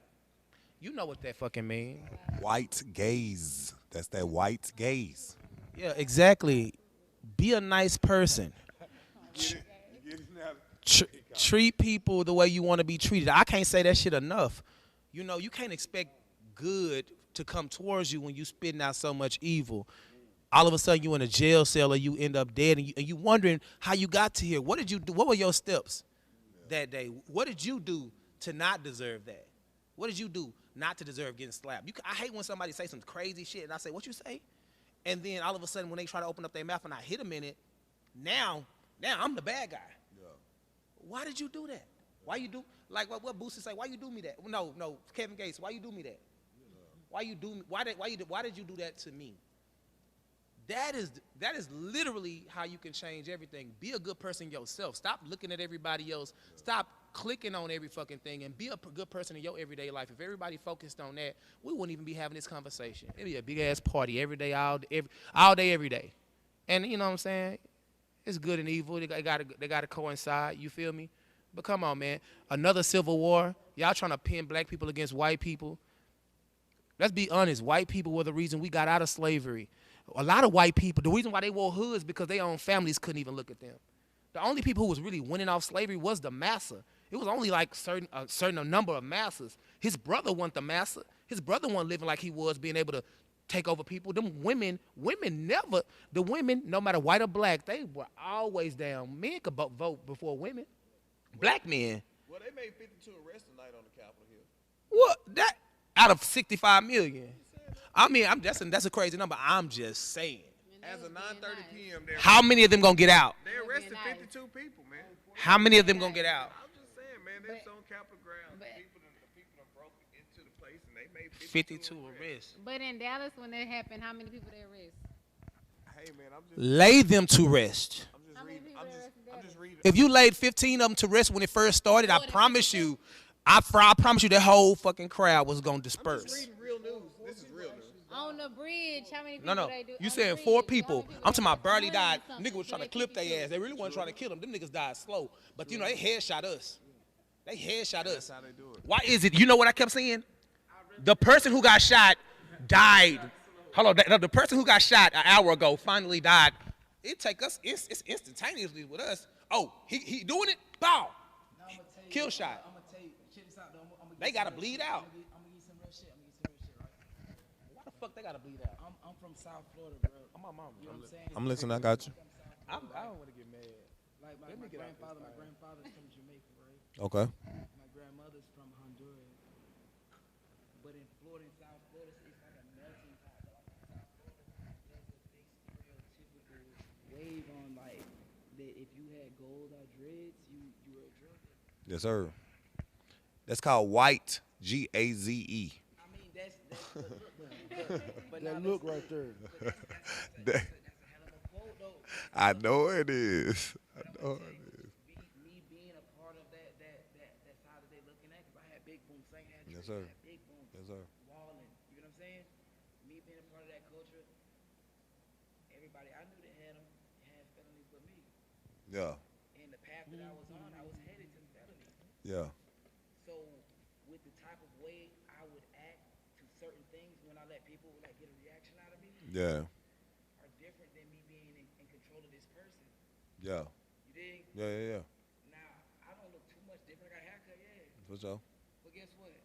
you know what that fucking mean? White gaze. That's that white gaze. Yeah, exactly. Be a nice person. Treat people the way you want to be treated. I can't say that shit enough. You can't expect good to come towards you when you spitting out so much evil. All of a sudden you in a jail cell or you end up dead and you wondering how you got to here. What did you do? What were your steps that day? What did you do to not deserve that? What did you do not to deserve getting slapped? I hate when somebody say some crazy shit and I say, what you say? And then all of a sudden when they try to open up their mouth and I hit them in it, now I'm the bad guy. Yeah. Why did you do that? Why you do, like what Boosie say, why you do me that? No, Kevin Gates, why you do me that? Why did you do that to me? That is literally how you can change everything. Be a good person yourself. Stop looking at everybody else. Stop clicking on every fucking thing and be a good person in your everyday life. If everybody focused on that, we wouldn't even be having this conversation. It'd be a big ass party every day, all day, every day. And you know what I'm saying? It's good and evil. They gotta coincide. You feel me? But come on, man. Another civil war. Y'all trying to pin black people against white people. Let's be honest. White people were the reason we got out of slavery. A lot of white people, the reason why they wore hoods because their own families couldn't even look at them. The only people who was really winning off slavery was the massa. It was only like a certain number of massas. His brother wasn't the massa. His brother wasn't living like he was, being able to take over people. Them women never, no matter white or black, they were always down. Men could vote before women. Black men. Well, they made 52 arrests tonight on the Capitol Hill. What? That out of 65 million. I mean, that's a crazy number. I'm just saying. As of 9:30 p.m., how many of them gonna get out? They arrested 52 people, man. How many of them gonna get out? I'm just saying, man. They're on Capitol ground. The people broke into the place and they made 52 arrests. But in Dallas, when that happened, how many people they arrest? Hey, man, I'm just lay them to rest. I'm just reading. If you laid 15 of them to rest when it first started, I promise you that whole fucking crowd was gonna disperse. I'm just reading real news. This is real news. On the bridge, how many people No. they do? You on saying the 4 bridge, people. how many I'm talking about they barely got? died. Something. Niggas was trying to So clip they their ass. They really weren't trying to kill them. Them niggas died slow. But they headshot us. They headshot us. That's how they do it. Why is it? You know what I kept saying? The person who got shot died. Hold on. The person who got shot an hour ago finally died. It take us. It's instantaneously with us. Oh, he doing it? Bow. Kill shot. I'm gonna tell you, check this out though. They gotta bleed out. I'm gonna give you some real shit. Right? Why the fuck they gotta bleed out? I'm from South Florida, bro. I'm my mama. You know what I'm saying? I'm listening. I got you. I don't want to get mad. Like my grandfather's from Jamaica, right? Okay. My grandmother's from Honduras. But in Florida and South Florida, it's like a melting pot. But like in South Florida, there's a big stereotypical wave on like that if you had gold or dreads, you were a drug addict. Yes, sir. That's called white, Gaze. I mean, that's but That now look right there. that's a hell of a quote, though. I know it is. I know it is. Me being a part of that side that they looking at, because I had Big Boom saying that. Yes, sir. I had Big Boom. Yes, sir. Walling. You know what I'm saying? Me being a part of that culture, everybody I knew that had felonies but me. Yeah, And the path that I was on, I was headed to felony. yeah, So with the type of way I would act to certain things when I let people like get a reaction out of me yeah, are different than me being in control of this person. yeah, You dig? yeah. Now, I don't look too much different. I got a haircut, yeah. For sure. But guess what?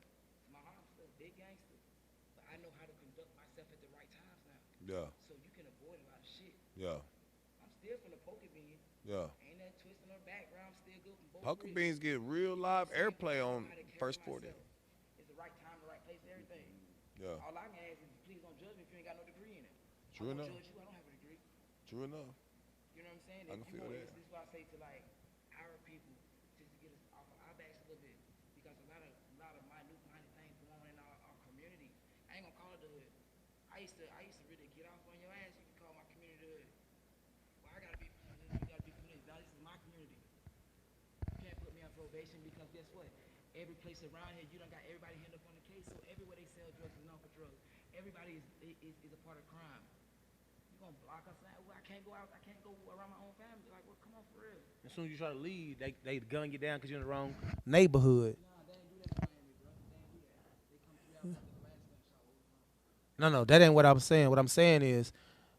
My heart's still big gangster. But I know how to conduct myself at the right times now. Yeah, So you can avoid a lot of shit. yeah, I'm still from the poker bean. yeah. Ain't that twisting on the background. I'm still good from both Poker wrists. beans get real live airplay on How to carry first 40. myself. It's the right time, the right place, everything. Yeah, All I can ask is please don't judge me if you ain't got no degree in it. True I won't enough. judge you. I don't have a degree. true enough. You know what I'm saying? I can If you feel want- that. This is why I say to like our people, just to get us off of our backs a little bit, because a lot of minute things going on in our community. I ain't gonna call it the hood. I used to really get off on your ass. You can call my community the hood. Well, I gotta be from this. You gotta be from this. Now this is my community. You can't put me on probation because guess what? Every place around here, you done got everybody hand up on the case. So everywhere they sell drugs is known for drugs. Everybody is a part of crime. You gonna block us now? Well, I can't go out. I can't go around my own family. Like, well, come on, for real. As soon as you try to leave, they gun you down because you're in the wrong neighborhood. Nah, they ain't do that in Miami, bro. They ain't do that. They come 3 hours after the last gunshot was off. No, that ain't what I'm saying. What I'm saying is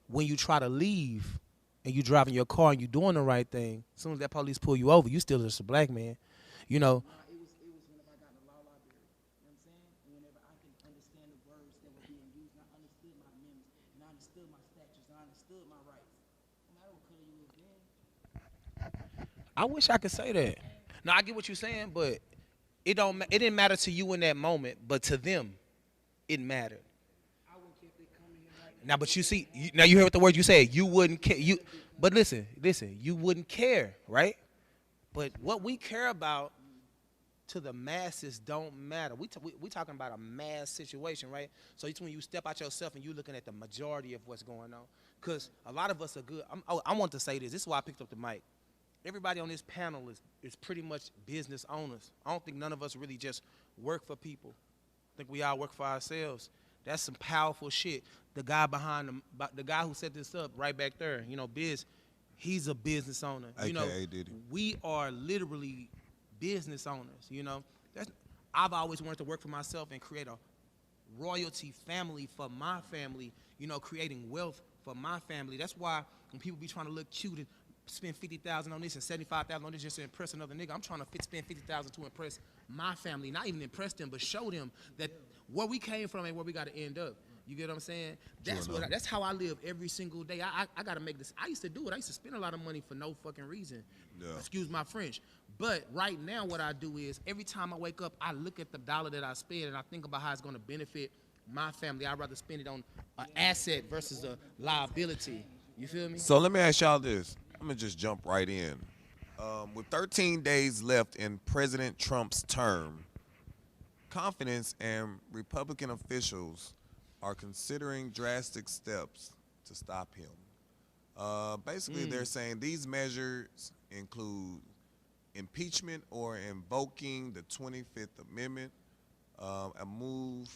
when you try to leave and you driving your car and you doing the right thing, as soon as that police pull you over, you still just a black man. You know, Nah, it was whenever I got in the law library. You know what I'm saying? And whenever I could understand the words that were being used, and I understood my amendments, and I understood my statutes, and I understood my rights. No matter what color you was in, I wish I could say that. No, I get what you're saying, but it didn't matter to you in that moment, but to them, it mattered. I wouldn't care if they come in here right Now, but you see, now you heard what the word you said. You wouldn't care. But listen, you wouldn't care, right? But what we care about to the masses don't matter. We talking about a mass situation, right? So it's when you step out yourself and you looking at the majority of what's going on. Because a lot of us are good. I want to say this. This is why I picked up the mic. Everybody on this panel is pretty much business owners. I don't think none of us really just work for people. I think we all work for ourselves. That's some powerful shit. The guy behind the guy who set this up right back there, you know, Biz, he's a business owner. You know, AKA Diddy. we are literally business owners, you know. I've always wanted to work for myself and create a royalty family for my family, you know, creating wealth for my family. That's why when people be trying to look cute and spend $50,000 on this and $75,000 on this just to impress another nigga, I'm trying to spend $50,000 to impress my family, not even impress them, but show them that where we came from and where we got to end up. You get what I'm saying? That's how I live every single day. I got to make this. I used to do it. I used to spend a lot of money for no fucking reason. Yeah. Excuse my French. But right now what I do is every time I wake up, I look at the dollar that I spend and I think about how it's going to benefit my family. I'd rather spend it on an asset versus a liability. You feel me? So let me ask y'all this. I'm going to just jump right in. With 13 days left in President Trump's term, confidence and Republican officials are considering drastic steps to stop him. Basically, they're saying these measures include impeachment or invoking the 25th Amendment, a move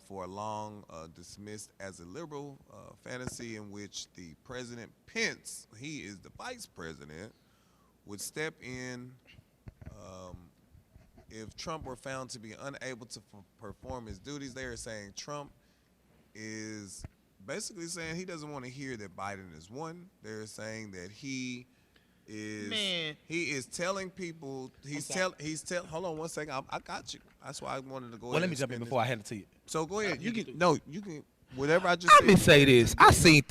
for a long dismissed as a liberal fantasy in which the President Pence, he is the vice president, would step in if Trump were found to be unable to perform his duties. They are saying Trump is basically saying he doesn't want to hear that Biden is won. They're saying that he is telling people hold on one second. I got you. That's why I wanted to go ahead. Well, let me and jump in spin before I hand it to you. So go ahead. You you can do. you can whatever I just Let me said. say this. I seen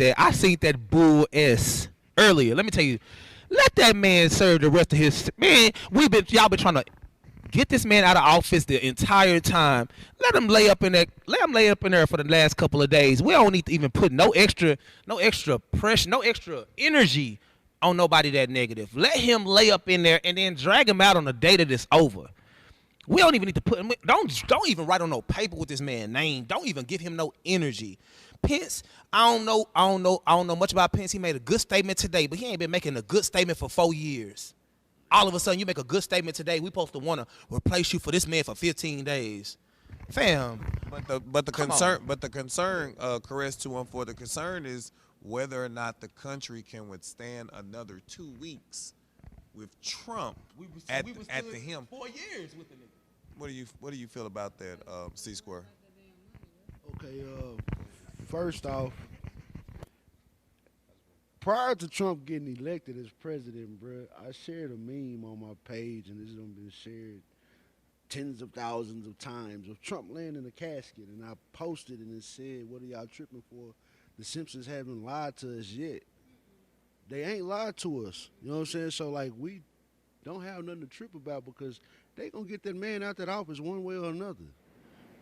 that bull S earlier. Let me tell you. Let that man serve the rest of his man. Y'all been trying to get this man out of office the entire time. Let him lay up in there. Let him lay up in there for the last couple of days. We don't need to even put no extra pressure, no extra energy on nobody that negative. Let him lay up in there and then drag him out on the day that it's over. We don't even need to put him. Don't even write on no paper with this man's name. Don't even give him no energy. Pence, I don't know much about Pence. He made a good statement today, but he ain't been making a good statement for 4 years. All of a sudden, you make a good statement today. We supposed to want to replace you for this man for 15 days, fam. But the concern, Caress 214. The concern is whether or not the country can withstand another 2 weeks with Trump at the helm. 4 years with the nigga. What do you feel about that, C Square? Okay, first off, prior to Trump getting elected as president, bruh, I shared a meme on my page, and this has been shared tens of thousands of times, of Trump laying in a casket, and I posted and it said, what are y'all tripping for? The Simpsons haven't lied to us yet. They ain't lied to us. You know what I'm saying? So, like, we don't have nothing to trip about because they going to get that man out that office one way or another.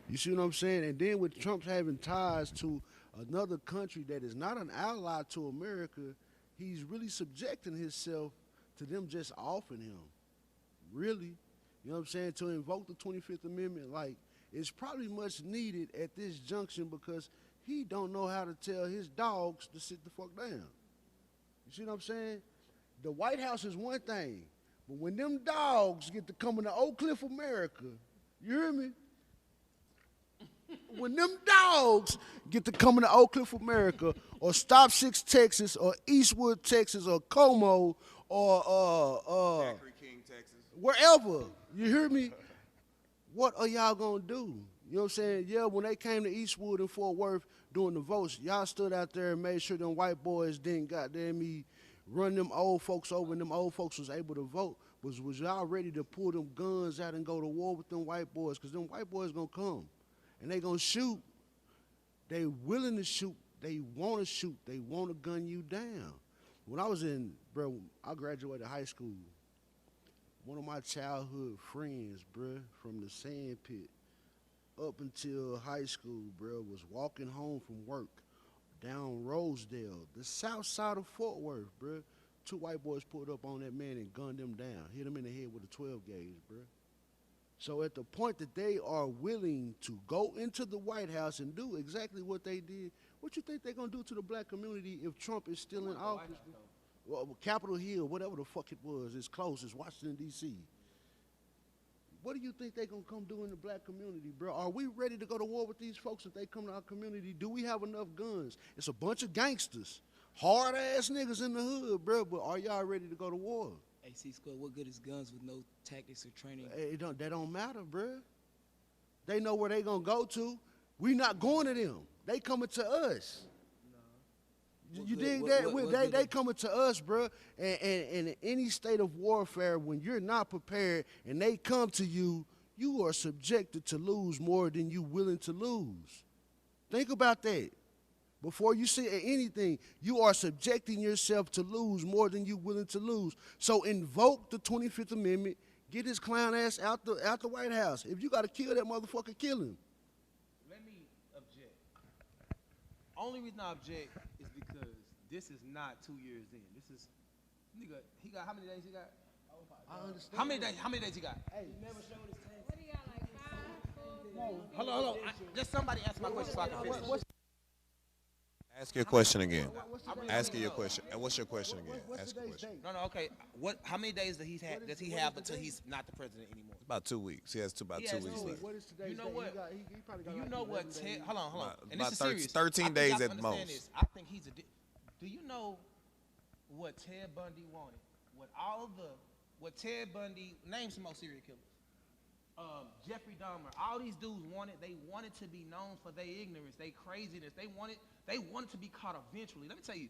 You see what I'm saying? And then with Trump having ties to another country that is not an ally to America, he's really subjecting himself to them just offing him. Really. You know what I'm saying? To invoke the 25th Amendment, like, it's probably much needed at this junction because he don't know how to tell his dogs to sit the fuck down. You see what I'm saying? The White House is one thing, but when them dogs get to come into Oak Cliff, America, you hear me? When them dogs get to come into Oak Cliff, America, or Stop 6, Texas, or Eastwood, Texas, or Como, or Zachary King, Texas. wherever, you hear me? What are y'all gonna do? You know what I'm saying? Yeah, when they came to Eastwood and Fort Worth doing the votes, y'all stood out there and made sure them white boys didn't goddamn me run them old folks over and them old folks was able to vote. Was y'all ready to pull them guns out and go to war with them white boys? Because them white boys gonna come and they gonna shoot. They willing to shoot. They want to shoot. They want to gun you down. When I was I graduated high school. One of my childhood friends, from the sand pit up until high school, was walking home from work down Rosedale, the south side of Fort Worth, 2 white boys pulled up on that man and gunned him down, hit him in the head with a 12 gauge, So at the point that they are willing to go into the White House and do exactly what they did, what you think they're going to do to the black community if Trump is still in office? Well, Capitol Hill, whatever the fuck it was, it's close, it's Washington, D.C. What do you think they're going to come do in the black community, Are we ready to go to war with these folks if they come to our community? Do we have enough guns? It's a bunch of gangsters, hard-ass niggas in the hood, but are y'all ready to go to war? Hey, C-Square, what good is guns with no tactics or training? That don't matter, They know where they going to go to. We not going to them. They coming to us. You dig that? They coming to us, and in any state of warfare, when you're not prepared and they come to you, you are subjected to lose more than you willing to lose. Think about that. Before you say anything, you are subjecting yourself to lose more than you willing to lose. So invoke the 25th Amendment, get his clown ass out the White House. If you got to kill that motherfucker, kill him. Let me object. Only reason I object is because this is not 2 years in. This is, nigga, he got, how many days he got? I understand. How many days he got? Hey, What do y'all like, 5, 4? Hold on. Just somebody answer my question so I can finish. Ask your question again. Ask your question. And what's your question again? Ask your question. No, okay. How many days does he have until he's not the president anymore? About 2 weeks. He has about He 2 has weeks 2 left. What is today's You know date? what? He probably got Do you like know what 11 Ted? days. Hold on. About- And this about is 13 serious. 13 I think days y'all at understand most. this. I think he's a. Do you know what Ted Bundy wanted? What Ted Bundy, name some more serial killers. Jeffrey Dahmer, all these dudes they wanted to be known for their ignorance, their craziness. They wanted to be caught eventually. Let me tell you,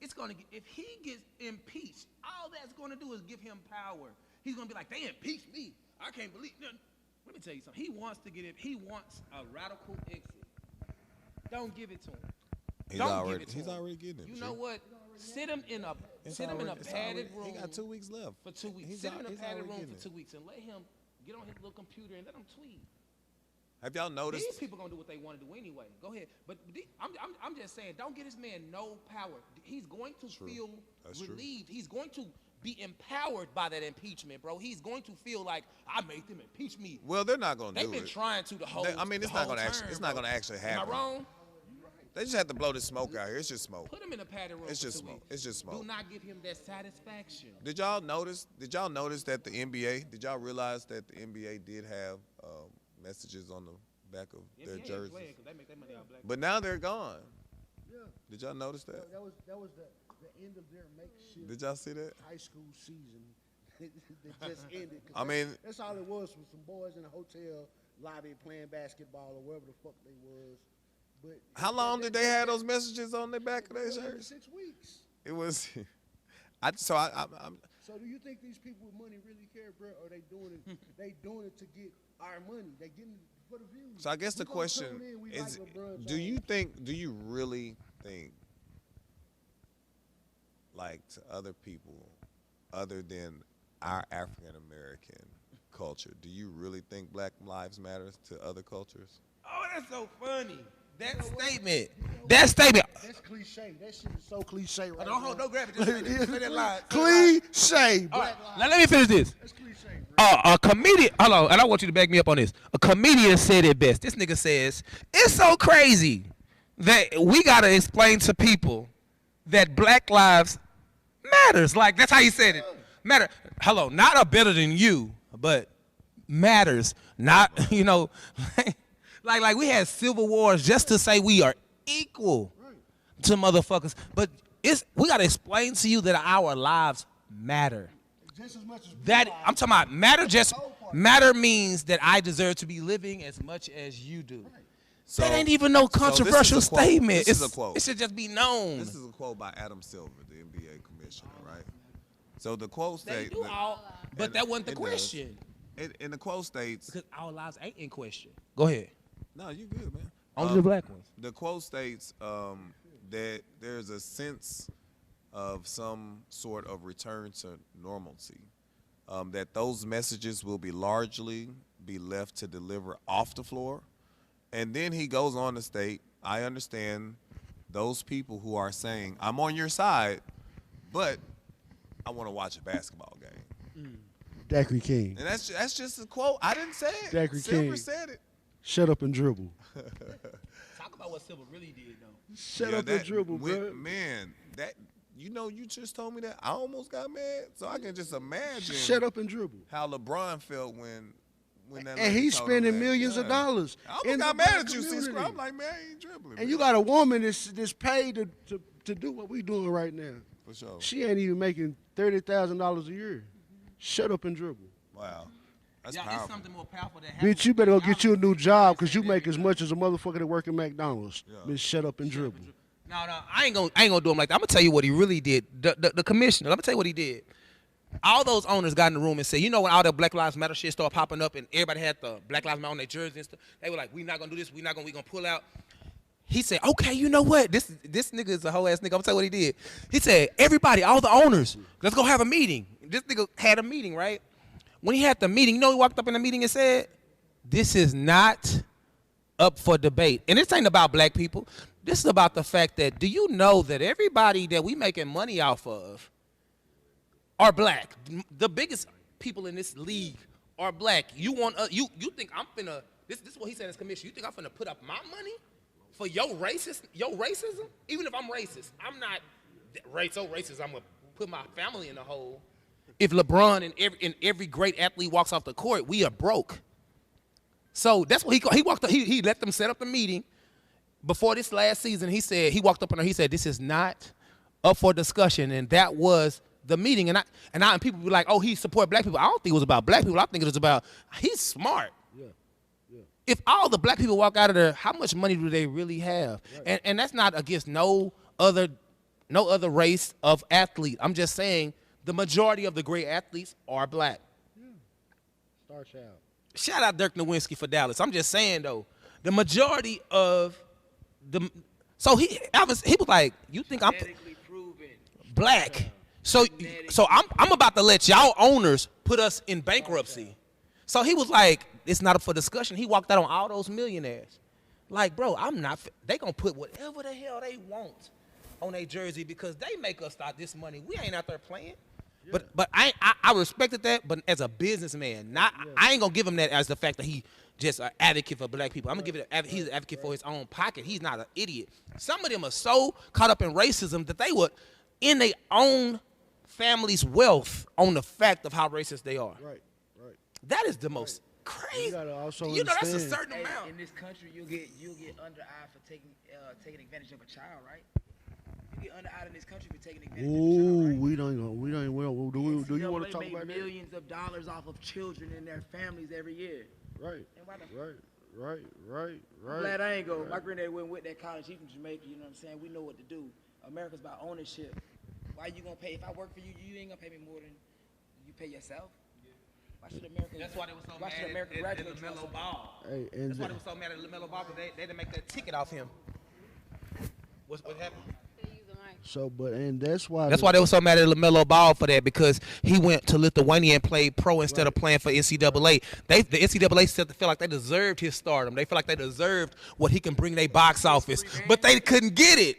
it's gonna get, if he gets impeached, all that's gonna do is give him power. He's gonna be like, they impeached me. I can't believe. Let me tell you something. He wants a radical exit. Don't give it to him. He's Don't already, give it to he's him. already getting it. You G. know what? Sit him in a It's sit him in a already- it's padded already- room. He got 2 weeks left. For 2 weeks. He's Sit him in a he's padded already room getting for it. 2 weeks and let him get on his little computer and let him tweet. Have y'all noticed? These people gonna do what they want to do anyway. Go ahead. But I'm just saying, don't get this man no power. He's going to feel That's true. relieved. He's going to be empowered by that impeachment, bro. He's going to feel like I made them impeach me. Well, they're not going to do They've it. been trying to the whole. I mean, it's not going to actually. It's not going to actually happen. Am I wrong? They just have to blow the smoke out here. It's just smoke. Put him in a padded room. It's for just 2 smoke. weeks. It's just smoke. Do not give him that satisfaction. Did y'all notice? Did y'all notice that the NBA? Did y'all realize that the NBA did have messages on the back of their jerseys? They make their money out black. But now they're gone. Yeah. Did y'all notice that? That was the end of their makeshift Did y'all see that? high school season. That just ended. 'Cause I mean- that's all it was some boys in a hotel lobby playing basketball or wherever the fuck they was. But How long did they have those messages on the back of their it was shirts? 6 weeks. It was. I'm. So do you think these people with money really care, bro? Or they doing it? They doing it to get our money. They getting it for the views. So I guess We the gonna question tune in, we is: like LeBron Do you James. think? Do you really think, like to other people, other than our African American culture, do you really think Black Lives Matter to other cultures? Oh, that's so funny. That statement. That statement. That's cliche. That shit is so cliche right Don't now. grab it. Just say that line. Cliche. All right, Black lives. now let me finish this. That's cliche, bro. A comedian, hello, and I want you to back me up on this. A comedian said it best. This nigga says, it's so crazy that we gotta explain to people that Black lives matters. Like, that's how he said it. Matter. Hello, not a better than you, but matters. Not, you know, like we had civil wars just to say we are equal to motherfuckers. But we gotta explain to you that our lives matter. Just as much as That blue I'm talking about matter. Just matter means that I deserve to be living as much as you do. So, That ain't even no so this is a controversial quote. statement. This is a quote. It should just be known. This is a quote by Adam Silver, the NBA commissioner, right? So the quote They states, do all, but that wasn't the it does. question. And the quote states, Because our lives ain't in question. Go ahead. no, you good, man. Only the black ones. The quote states that there's a sense of some sort of return to normalcy. That those messages will be largely be left to deliver off the floor. And then he goes on to state, I understand those people who are saying, I'm on your side, but I want to watch a basketball game. Daiquiri King. And that's just a quote. I didn't say it. Daiquiri Silver King. said it. Shut up and dribble. Talk about what Silver really did, though. Shut Yeah, up and that- dribble, when- bro. Man, that you just told me that. I almost got mad. So I can just imagine Shut up and dribble. how LeBron felt when that And lady he's told him spending that. millions of Yeah. dollars. I almost in got the mad black at you, community. C-Screw. I'm like, man, I ain't dribbling. And you got a woman that's paid to do what we doing right now. For sure. She ain't even making $30,000 a year. Shut up and dribble. Wow. That's Yeah, it's powerful. something more powerful that happens. Bitch, you better go get you a new job because you make as much as a motherfucker that work at McDonald's. Yeah. Bitch, shut up and dribble. No, I ain't gonna do him like that. I'm gonna tell you what he really did. The commissioner. Let me tell you what he did. All those owners got in the room and said, you know, when all the Black Lives Matter shit started popping up and everybody had the Black Lives Matter on their jerseys and stuff, they were like, we not gonna do this. We gonna pull out. He said, okay, you know what? This nigga is a whole ass nigga. I'm gonna tell you what he did. He said, everybody, all the owners, let's go have a meeting. This nigga had a meeting, right? When he had the meeting, you know, he walked up in the meeting and said, this is not up for debate. And this ain't about black people. This is about the fact that, do you know that everybody that we making money off of are black? The biggest people in this league are black. You want you think I'm finna, this is what he said in his commission, you think I'm finna put up my money for your racism? Even if I'm racist, I'm not so racist I'm gonna put my family in a hole. If LeBron and every great athlete walks off the court, we are broke. So that's what he walked up, he let them set up the meeting. Before this last season, he said, he walked up on her, he said, this is not up for discussion. And that was the meeting. And people be like, oh, he support black people. I don't think it was about black people. I think it was about, he's smart. Yeah. If all the black people walk out of there, how much money do they really have? Right. And that's not against no other race of athlete. I'm just saying the majority of the great athletes are black. Yeah. Star child. Shout out Dirk Nowitzki for Dallas. I'm just saying though, the majority of so he was like, you think I'm black? So I'm about to let y'all owners put us in bankruptcy. So he was like, it's not up for discussion. He walked out on all those millionaires. Like, bro, I'm not. They gonna put whatever the hell they want on their jersey because they make us start this money. We ain't out there playing. But I respected that. But as a businessman, I ain't gonna give him that as the fact that he just an advocate for black people. I'm gonna give it. He's an advocate for his own pocket. He's not an idiot. Some of them are so caught up in racism that they would, in their own family's wealth, on the fact of how racist they are. Right. That is the most crazy. You gotta also That's a understand. certain Hey, amount. in this country, you'll get under eye for taking advantage of a child, right? You get under eye in this country for taking advantage of a child, Ooh, right? we don't. Do you want to NCAA talk make about that? millions of dollars off of children and their families every year. Right. And why the Right. I'm glad I ain't go. My granddad went with that college. He from Jamaica. You know what I'm saying? We know what to do. America's about ownership. Why you gonna pay? If I work for you, you ain't gonna pay me more than you pay yourself. Why should America? That's why they were so Why should mad America at graduate LaMelo from Ball. Hey, and That's why they were so mad at LaMelo Ball because they didn't make that ticket off him. What happened? so, and that's why. That's why they were so mad at LaMelo Ball for that, because he went to Lithuania and played pro instead of playing for NCAA. The NCAA said to feel like they deserved his stardom. They feel like they deserved what he can bring their box office, but they couldn't get it.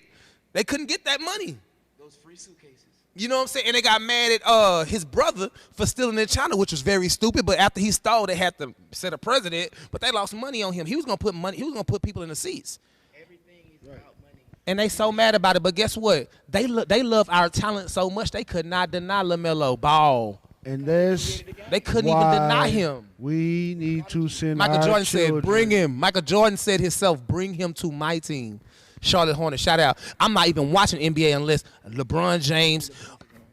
They couldn't get that money. those free suitcases. You know what I'm saying? And they got mad at his brother for stealing in China, which was very stupid. But after he stole, they had to set a president. But they lost money on him. He was gonna put money. He was gonna put people in the seats. Everything is about money. And they so mad about it. But guess what? They love our talent so much they could not deny LaMelo Ball. And that's They couldn't even deny him. We need to send Michael our Jordan children. said, "Bring him." Michael Jordan said himself, "Bring him to my team." Charlotte Hornets, shout out. I'm not even watching NBA unless LeBron James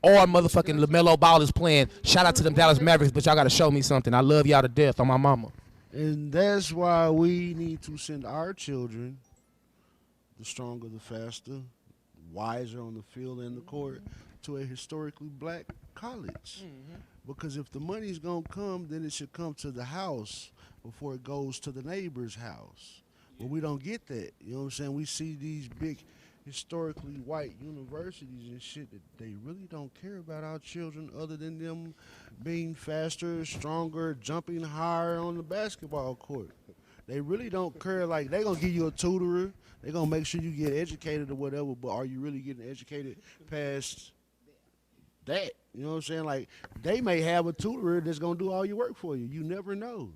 or motherfucking LaMelo Ball is playing. Shout out to them Dallas Mavericks, but y'all got to show me something. I love y'all to death on my mama. And that's why we need to send our children, the stronger, the faster, wiser on the field and the court, to a historically black college. Because if the money's going to come, then it should come to the house before it goes to the neighbor's house. But we don't get that. You know what I'm saying? We see these big historically white universities and shit that they really don't care about our children other than them being faster, stronger, jumping higher on the basketball court. They really don't care. Like, they going to give you a tutorer. They going to make sure you get educated or whatever, but are you really getting educated past that? You know what I'm saying? Like, they may have a tutorer that's going to do all your work for you. You never know.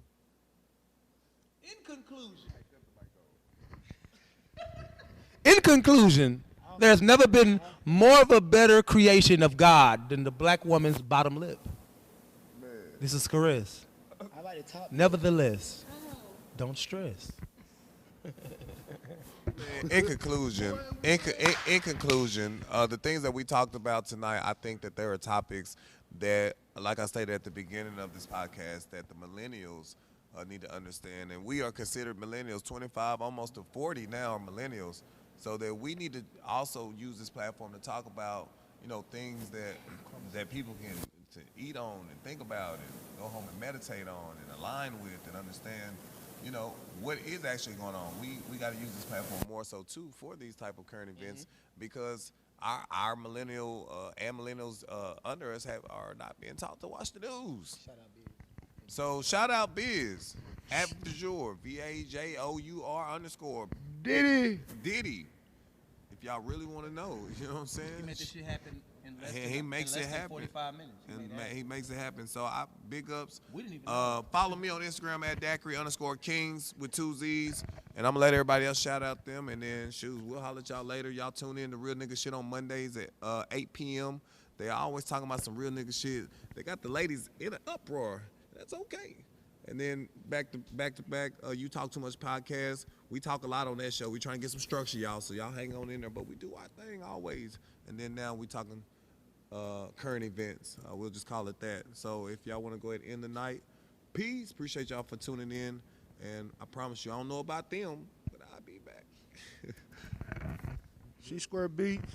In conclusion, there's never been more of a better creation of God than the black woman's bottom lip. This is Caress. I like the top. Nevertheless, don't stress. In conclusion, the things that we talked about tonight, I think that there are topics that, like I stated at the beginning of this podcast, that the millennials need to understand. And we are considered millennials, 25, almost to 40 now are millennials. So that we need to also use this platform to talk about, things that people can to eat on and think about and go home and meditate on and align with and understand, what is actually going on. We got to use this platform more so too for these type of current events, because our millennial and millennials under us are not being taught to watch the news. Shout out, Biz. So shout out Biz at Vajour, VAJOUR_. Diddy. If y'all really want to know, you know what I'm saying? He made this shit happen in less He makes in it less than happen. 45 minutes. He makes it happen. So I big ups. We didn't even know. Follow me on Instagram at Daiquiri_Kings with 2 Z's. And I'm gonna let everybody else shout out them. And then we'll holler at y'all later. Y'all tune in to Real Nigga Shit on Mondays at 8 p.m. They always talking about some real nigga shit. They got the ladies in an uproar. That's okay. And then back to back, You Talk Too Much podcast. We talk a lot on that show. We trying to get some structure, y'all. So y'all hang on in there. But we do our thing always. And then now we talking current events. We'll just call it that. So if y'all want to go ahead and end the night, peace. Appreciate y'all for tuning in. And I promise you, I don't know about them, but I'll be back. C-Square Beats,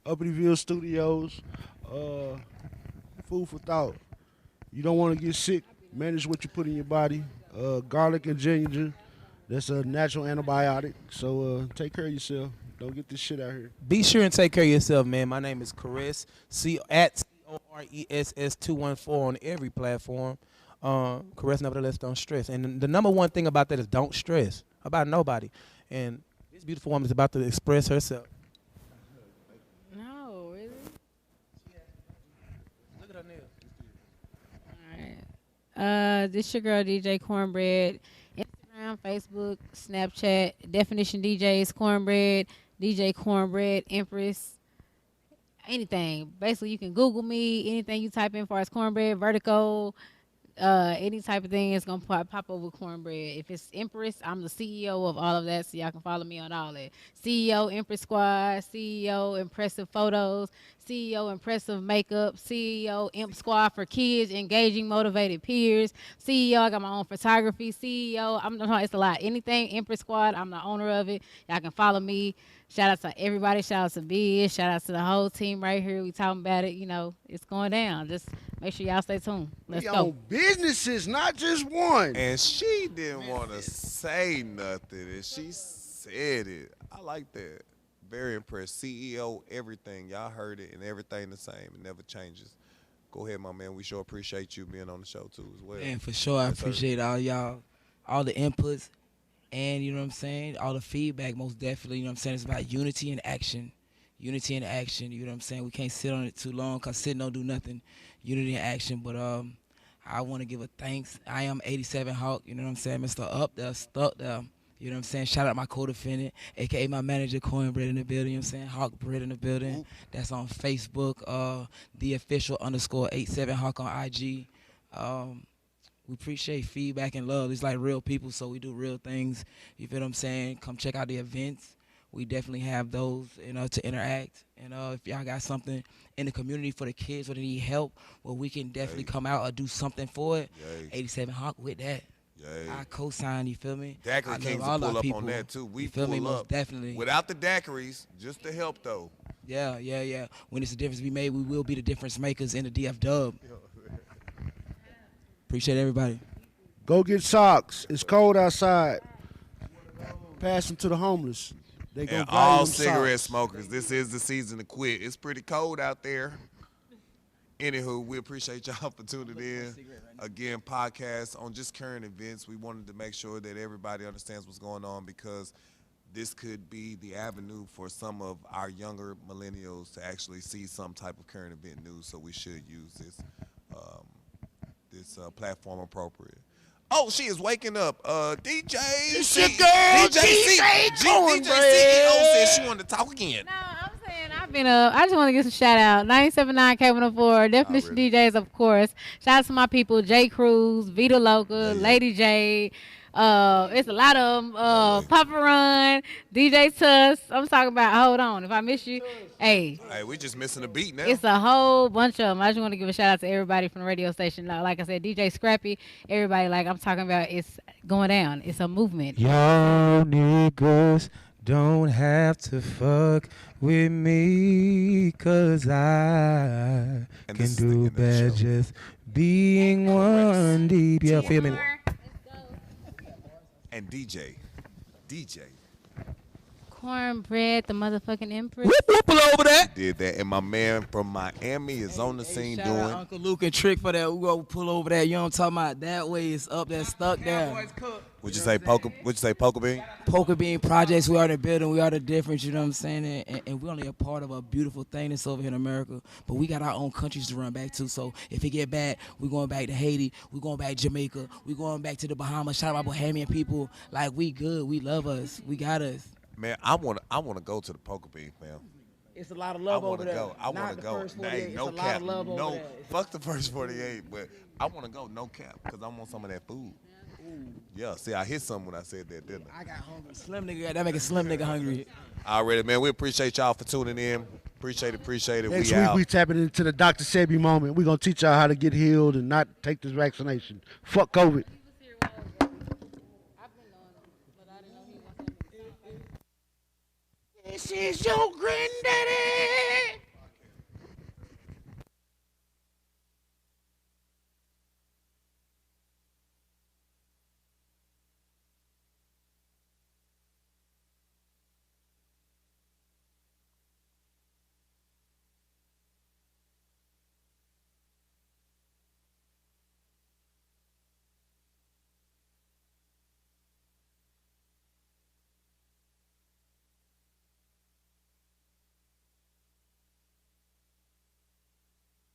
Uppity Studios, food for thought. You don't want to get sick, manage what you put in your body. Garlic and ginger, that's a natural antibiotic. So take care of yourself. Don't get this shit out here. Be sure and take care of yourself, man. My name is Caress, at CORESS214 on every platform. Caress, nevertheless, don't stress. And the number one thing about that is don't stress about nobody. And this beautiful woman is about to express herself. No, really? Look at her Alright. This your girl DJ Cornbread. Instagram, Facebook, Snapchat, Definition DJs, Cornbread, DJ Cornbread, Empress. Anything. Basically, you can Google me. Anything you type in as far as Cornbread, Vertigo, any type of thing is gonna pop up with Cornbread. If it's Empress, I'm the CEO of all of that, so y'all can follow me on all that. CEO Empress Squad, CEO Impressive Photos, CEO Impressive Makeup, CEO Imp Squad for Kids, Engaging Motivated Peers, CEO, I got my own photography, CEO, I'm talking, it's a lot. Anything Empress Squad, I'm the owner of it. Y'all can follow me. Shout out to everybody. Shout out to Biz. Shout out to the whole team right here. We talking about it. You know, it's going down. Just make sure y'all stay tuned. Let's We go. own businesses, not just one. And she didn't want to say nothing, and she said it. I like that. Very impressed. CEO, everything. Y'all heard it, and everything the same. It never changes. Go ahead, my man. We sure appreciate you being on the show, too, as well. And for sure, I Yes, sir. appreciate all y'all, all the inputs, and you know what I'm saying, all the feedback, most definitely. You know what I'm saying, it's about unity and action. Unity and action, you know what I'm saying? We can't sit on it too long, because sitting don't do nothing. Unity and action, but I want to give a thanks. I am 87 Hawk, you know what I'm saying? Mr. Up there, stuck there. You know what I'm saying? Shout out my co-defendant, a.k.a. my manager, Cornbread in the building, you know what I'm saying? Hawk Bread in the building. That's on Facebook, the official _87 Hawk on IG. We appreciate feedback and love. It's like real people, so we do real things. You feel what I'm saying? Come check out the events. We definitely have those, you know, to interact. And if y'all got something in the community for the kids or they need help, well, we can definitely come out or do something for it. Yay. 87 Hawk with that. Yay. I co-sign, you feel me? Daiquiri I love Kings all will our pull up people. on that, too. We You feel me? pull Most up. definitely. Without the daiquiris, just to help, though. Yeah. When it's a difference to be made, we will be the difference makers in the DF Dub. Appreciate everybody. Go get socks. It's cold outside. Pass them to the homeless. They go And buy all them cigarette socks. smokers, this is the season to quit. It's pretty cold out there. Anywho, we appreciate y'all for tuning in. Again, podcast on just current events. We wanted to make sure that everybody understands what's going on, because this could be the avenue for some of our younger millennials to actually see some type of current event news. So we should use this platform appropriate. Oh, she is waking up. DJ. It's your girl, DJ Cornbread. CEO said she wanted to talk again. No, I'm saying I've been up. I just want to give some shout out. 97.9 K104, Definition Already. DJs, of course. Shout out to my people, J Cruz, Vita Loca, Lady J. It's a lot of them. Papa Run, DJ Tuss. I'm talking about, hold on. If I miss you, hey. Hey, we just missing a beat now. It's a whole bunch of them. I just want to give a shout out to everybody from the radio station. Like I said, DJ Scrappy, everybody, like I'm talking about, it's going down. It's a movement. Y'all niggas don't have to fuck with me, 'cause I And can this is the do end of the bad show. just being one deep. Yeah, feel me? And DJ. Cornbread, the motherfucking Empress. Pull over that. Did that. And my man from Miami is on the scene Shout out doing. Uncle Luke and Trick for that. We go pull over that. You know what I'm talking about? That way it's up there, stuck there. Would you say Poker Bean? Poker Bean Projects, we are the building, we are the difference, you know what I'm saying? And we're only a part of a beautiful thing that's over here in America. But we got our own countries to run back to. So if it get bad, we're going back to Haiti, we're going back to Jamaica, we're going back to the Bahamas. Shout out my Bahamian people. Like, we good, we love us, we got us. Man, I wanna go to the Poker Bean, fam. It's a lot of I love wanna over there. go. I wanna Not the go. first Hey, 48, no it's a lot cap. of love over No, there. fuck the first 48, but I wanna go, no cap, because I want some of that food. Yeah, see, I hit something when I said that, didn't I? I got hungry. Slim nigga, that make a slim nigga hungry. Already, man. We appreciate y'all for tuning in. Appreciate it. Next We week out. we tapping into the Dr. Sebi moment. We're going to teach y'all how to get healed and not take this vaccination. Fuck COVID. This is your granddaddy.